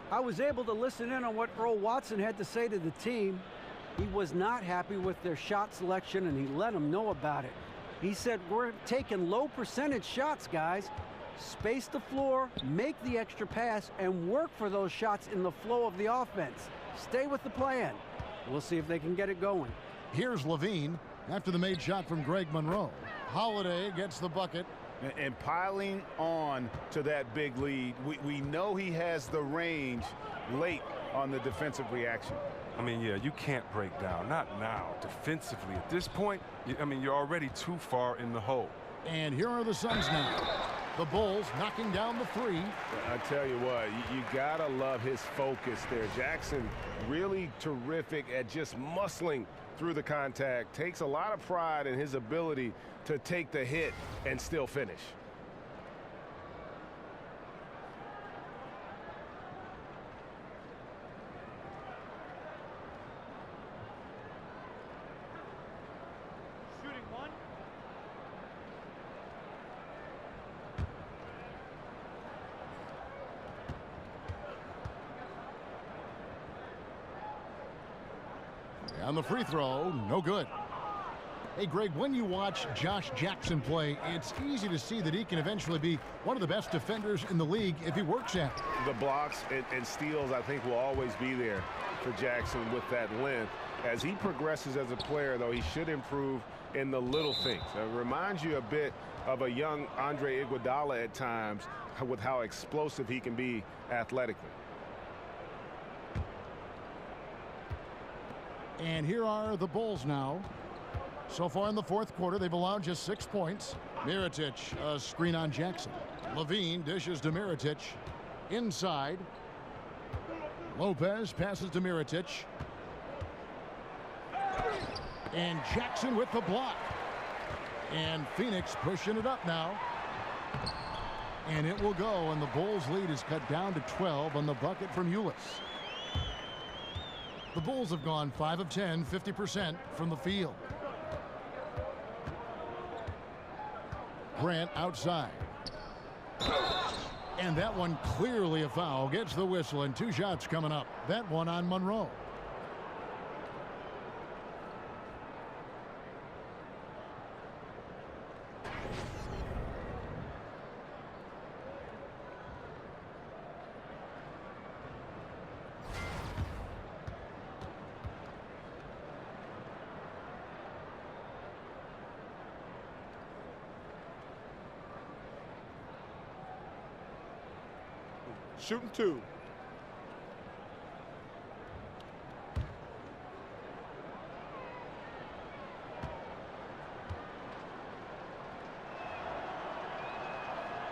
I was able to listen in on what Earl Watson had to say to the team. He was not happy with their shot selection, and he let them know about it. He said, we're taking low percentage shots, guys. Space the floor, make the extra pass, and work for those shots in the flow of the offense. Stay with the plan. We'll see if they can get it going. Here's Levine after the made shot from Greg Monroe. Holiday gets the bucket. And piling on to that big lead, we know he has the range late on the defensive reaction. I mean, yeah, you can't break down. Not now. Defensively, at this point, you're already too far in the hole. And here are the Suns now. The Bulls knocking down the 3. I tell you what, you gotta love his focus there. Jackson really terrific at just muscling through the contact. Takes a lot of pride in his ability to take the hit and still finish. Shooting one. On the free throw, no good. Hey, Greg, when you watch Josh Jackson play, it's easy to see that he can eventually be one of the best defenders in the league if he works at it. The blocks and steals, I think, will always be there for Jackson with that length. As he progresses as a player, though, he should improve in the little things. It reminds you a bit of a young Andre Iguodala at times with how explosive he can be athletically. And here are the Bulls now. So far in the fourth quarter, they've allowed just 6 points. Mirotic, a screen on Jackson. Levine dishes to Mirotic. Inside. Lopez passes to Mirotic. And Jackson with the block. And Phoenix pushing it up now. And it will go, and the Bulls' lead is cut down to 12 on the bucket from Ulis. The Bulls have gone 5 of 10, 50% from the field. Grant outside. And that one clearly a foul. Gets the whistle, and 2 shots coming up. That one on Monroe. Shooting 2.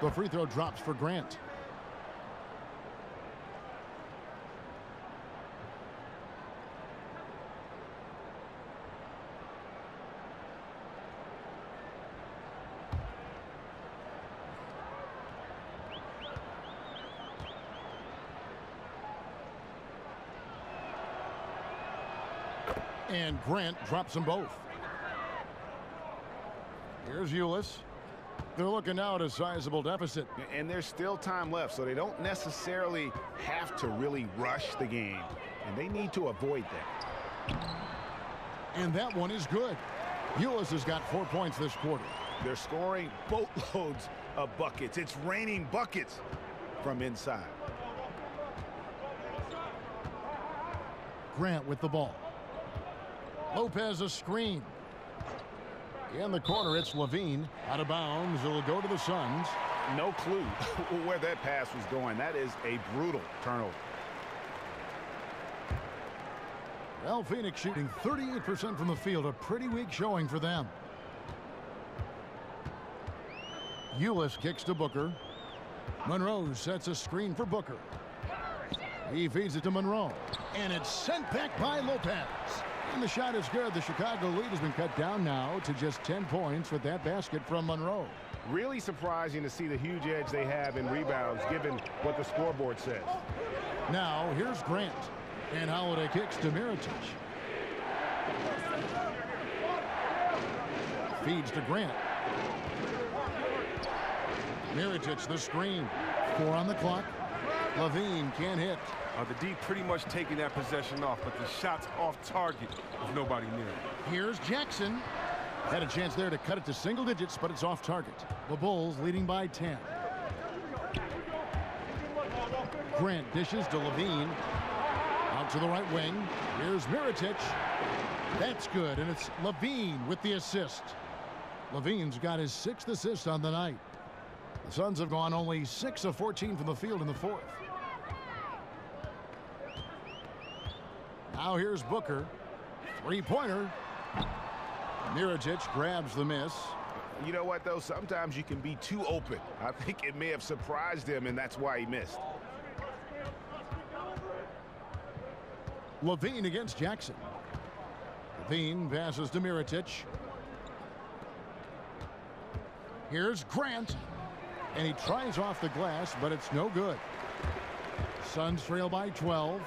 The free throw drops for Grant. And Grant drops them both. Here's Ulis. They're looking now at a sizable deficit. And there's still time left, so they don't necessarily have to really rush the game. And they need to avoid that. And that one is good. Ulis has got 4 points this quarter. They're scoring boatloads of buckets. It's raining buckets from inside. Grant with the ball. Lopez a screen. In the corner, it's Levine. Out of bounds. It'll go to the Suns. No clue where that pass was going. That is a brutal turnover. Well, Phoenix shooting 38% from the field. A pretty weak showing for them. Ulis kicks to Booker. Monroe sets a screen for Booker. He feeds it to Monroe. And it's sent back by Lopez. And the shot is good. The Chicago lead has been cut down now to just 10 points with that basket from Monroe. Really surprising to see the huge edge they have in rebounds given what the scoreboard says. Now here's Grant. And Holiday kicks to Mirotic. Feeds to Grant. Mirotic the screen. 4 on the clock. Levine can't hit. The D pretty much taking that possession off, but the shot's off target with nobody near. Here's Jackson. Had a chance there to cut it to single digits, but it's off target. The Bulls leading by 10. Grant dishes to Levine. Out to the right wing. Here's Mirotic. That's good, and it's Levine with the assist. Levine's got his 6th assist on the night. The Suns have gone only 6 of 14 from the field in the 4th. Now here's Booker. 3-pointer. Mirotic grabs the miss. You know what, though? Sometimes you can be too open. I think it may have surprised him, and that's why he missed. Levine against Jackson. Levine passes to Mirotic. Here's Grant. And he tries off the glass, but it's no good. Suns trail by 12.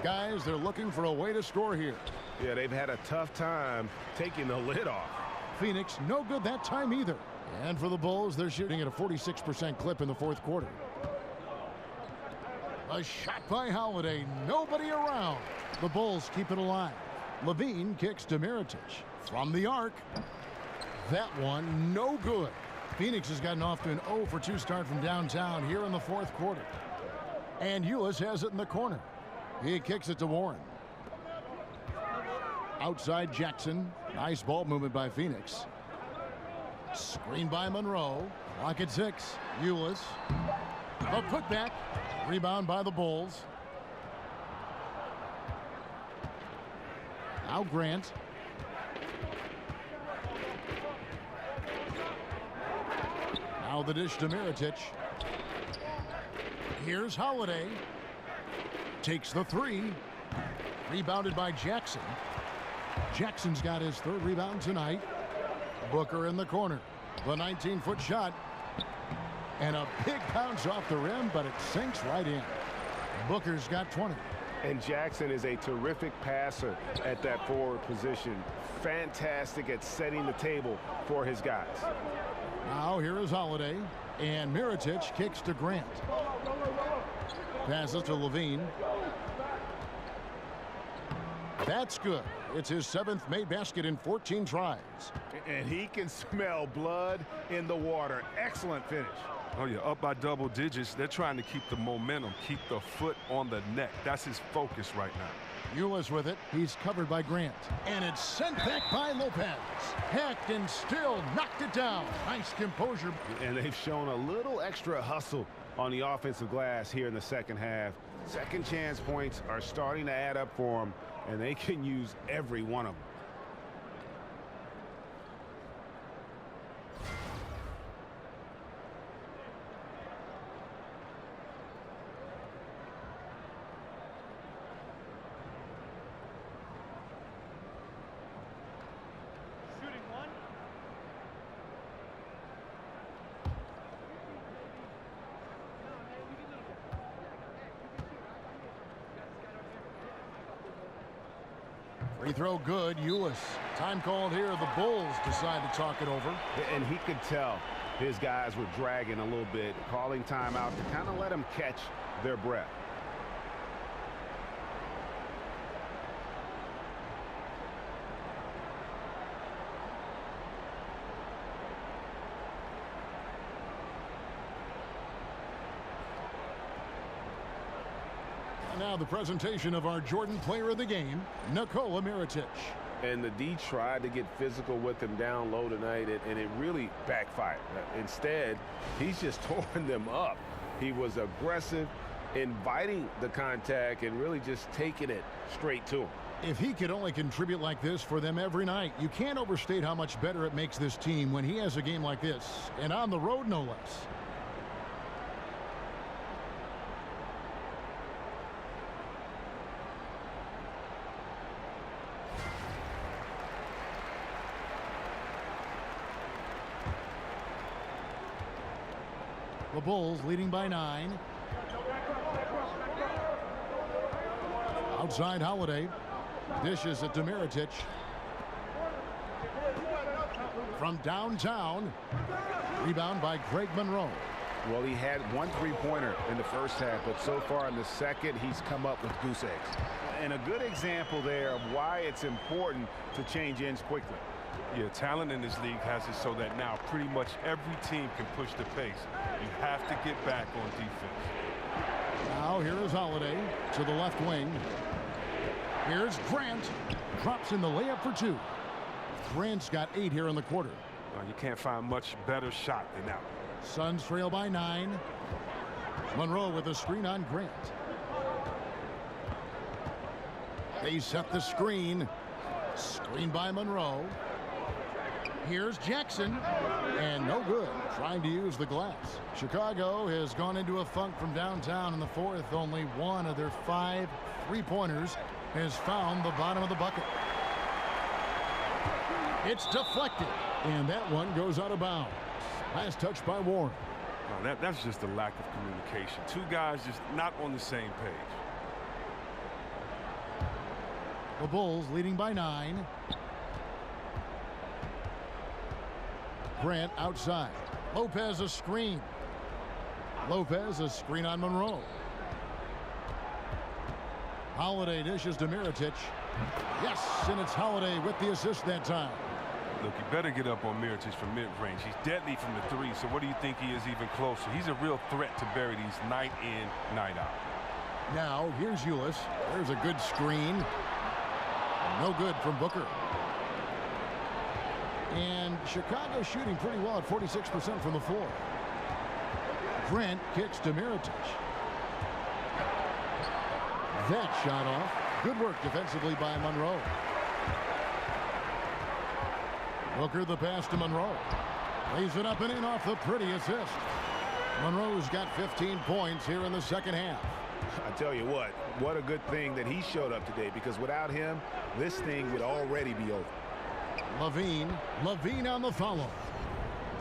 Guys, they're looking for a way to score here. Yeah, they've had a tough time taking the lid off. Phoenix, no good that time either. And for the Bulls, they're shooting at a 46% clip in the 4th quarter. A shot by Holiday. Nobody around. The Bulls keep it alive. Levine kicks to Mirotic. From the arc. That one, no good. Phoenix has gotten off to an 0-for-2 start from downtown here in the 4th quarter. And Ulis has it in the corner. He kicks it to Warren. Outside Jackson. Nice ball movement by Phoenix. Screen by Monroe. Clock at 6. Ulis. A putback. Rebound by the Bulls. Now Grant. Now the dish to Mirotic. Here's Holiday. Takes the 3. Rebounded by Jackson. Jackson's got his 3rd rebound tonight. Booker in the corner. The 19-foot shot. And a big bounce off the rim, but it sinks right in. Booker's got 20. And Jackson is a terrific passer at that forward position. Fantastic at setting the table for his guys. Now here is Holiday. And Mirotic kicks to Grant. Passes to Levine. That's good. It's his 7th made basket in 14 tries. And he can smell blood in the water. Excellent finish. Oh, yeah, up by double digits. They're trying to keep the momentum, keep the foot on the neck. That's his focus right now. Euless with it. He's covered by Grant. And it's sent back by Lopez. Hacked and still knocked it down. Nice composure. And they've shown a little extra hustle on the offensive glass here in the second half. Second chance points are starting to add up for them, and they can use every one of them. Free throw good. Euless. Time called here. The Bulls decide to talk it over. And he could tell his guys were dragging a little bit, calling timeout to kind of let them catch their breath. Now the presentation of our Jordan player of the game, Nikola Mirotic. And the D tried to get physical with him down low tonight, and it really backfired. Instead, he's just torn them up. He was aggressive, inviting the contact, and really just taking it straight to him. If he could only contribute like this for them every night, you can't overstate how much better it makes this team when he has a game like this, and on the road no less. The Bulls leading by 9. Outside Holiday. Dishes it to Mirotic. From downtown. Rebound by Greg Monroe. Well, he had one three-pointer in the first half, but so far in the second, he's come up with goose eggs. And a good example there of why it's important to change ends quickly. Yeah, talent in this league has it so that now pretty much every team can push the pace. You have to get back on defense. Now here is Holiday to the left wing. Here's Grant. Drops in the layup for 2. Grant's got 8 here in the quarter. You can't find much better shot than that. Suns trail by 9. Monroe with a screen on Grant. They set the screen. Screen by Monroe. Here's Jackson. And no good. Trying to use the glass. Chicago has gone into a funk from downtown in the fourth. Only one of their 5 three-pointers has found the bottom of the bucket. It's deflected. And that one goes out of bounds. Last touch by Warren. No, that's just a lack of communication. 2 guys just not on the same page. The Bulls leading by 9. Grant outside. Lopez a screen. Lopez a screen on Monroe. Holiday dishes to Mirotic. Yes, and it's Holiday with the assist that time. Look, you better get up on Mirotic from mid-range. He's deadly from the 3, so what do you think he is even closer? He's a real threat to bury these night in, night out. Now, here's Euless. There's a good screen. No good from Booker. And Chicago shooting pretty well at 46% from the floor. Grant kicks to Mirotic. That shot off. Good work defensively by Monroe. Booker the pass to Monroe. Lays it up and in off the pretty assist. Monroe's got 15 points here in the second half. I tell you what a good thing that he showed up today, because without him, this thing would already be over. Levine on the follow.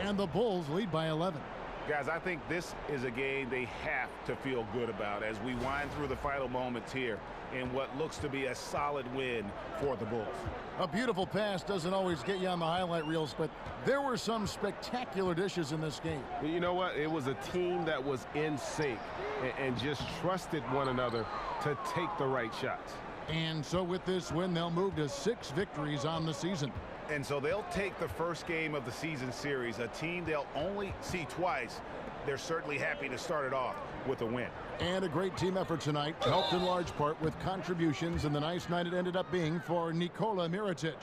And the Bulls lead by 11. Guys, I think this is a game they have to feel good about as we wind through the final moments here in what looks to be a solid win for the Bulls. A beautiful pass doesn't always get you on the highlight reels, but there were some spectacular dishes in this game. You know what? It was a team that was in sync and just trusted one another to take the right shots. And so with this win, they'll move to 6 victories on the season. And so they'll take the first game of the season series, a team they'll only see twice. They're certainly happy to start it off with a win. And a great team effort tonight, helped in large part with contributions, and the nice night it ended up being for Nikola Mirotic.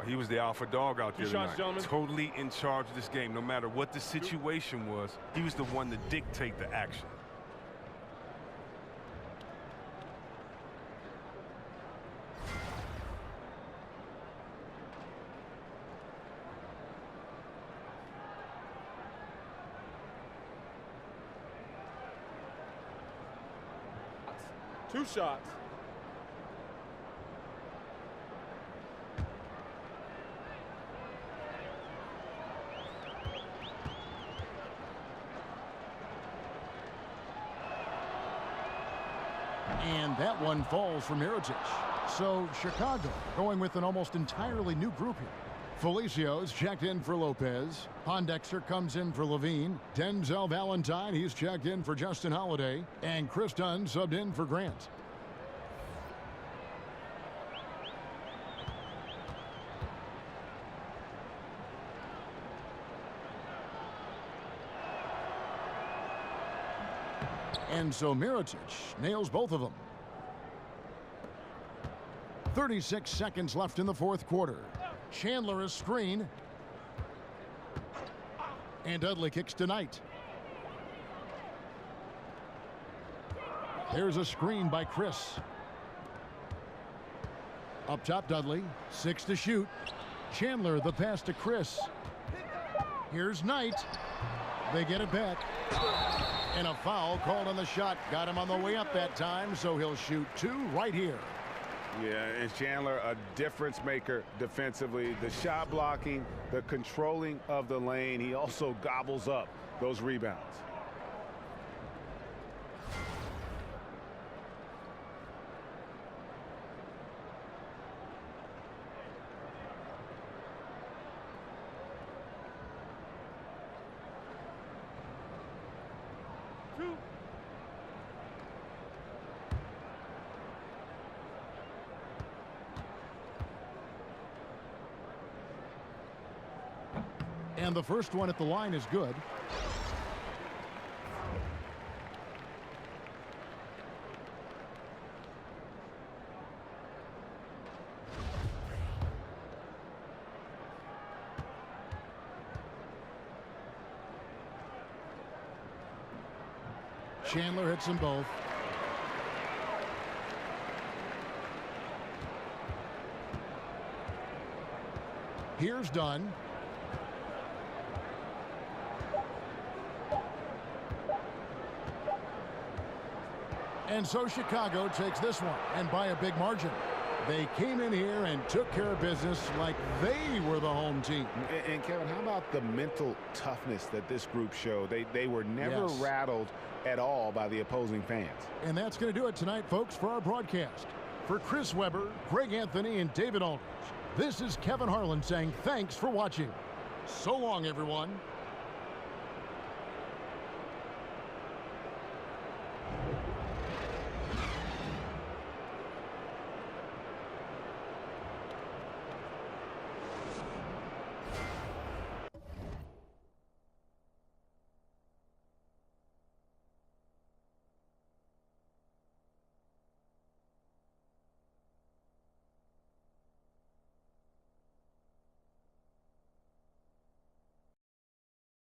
He was the alpha dog out there tonight. Gentlemen. Totally in charge of this game. No matter what the situation was, he was the one to dictate the action. Two shots. And that one falls for Mirotic. So Chicago going with an almost entirely new group here. Felicia's checked in for Lopez. Pondexter comes in for Levine. Denzel Valentine, he's checked in for Justin Holiday. And Chris Dunn subbed in for Grant. And so Mirotic nails both of them. 36 seconds left in the fourth quarter. Chandler a screen. And Dudley kicks to Knight. There's a screen by Chris. Up top, Dudley. 6 to shoot. Chandler the pass to Chris. Here's Knight. They get it back. And a foul called on the shot. Got him on the way up that time, so he'll shoot 2 right here. Yeah, and Chandler, a difference maker defensively. The shot blocking, the controlling of the lane. He also gobbles up those rebounds. And the first one at the line is good. Chandler hits them both. Here's Dunn. And so Chicago takes this one, and by a big margin. They came in here and took care of business like they were the home team. And Kevin, how about the mental toughness that this group showed? They were never rattled at all by the opposing fans. And that's going to do it tonight, folks, for our broadcast. For Chris Webber, Greg Anthony, and David Aldridge, this is Kevin Harlan saying thanks for watching. So long, everyone.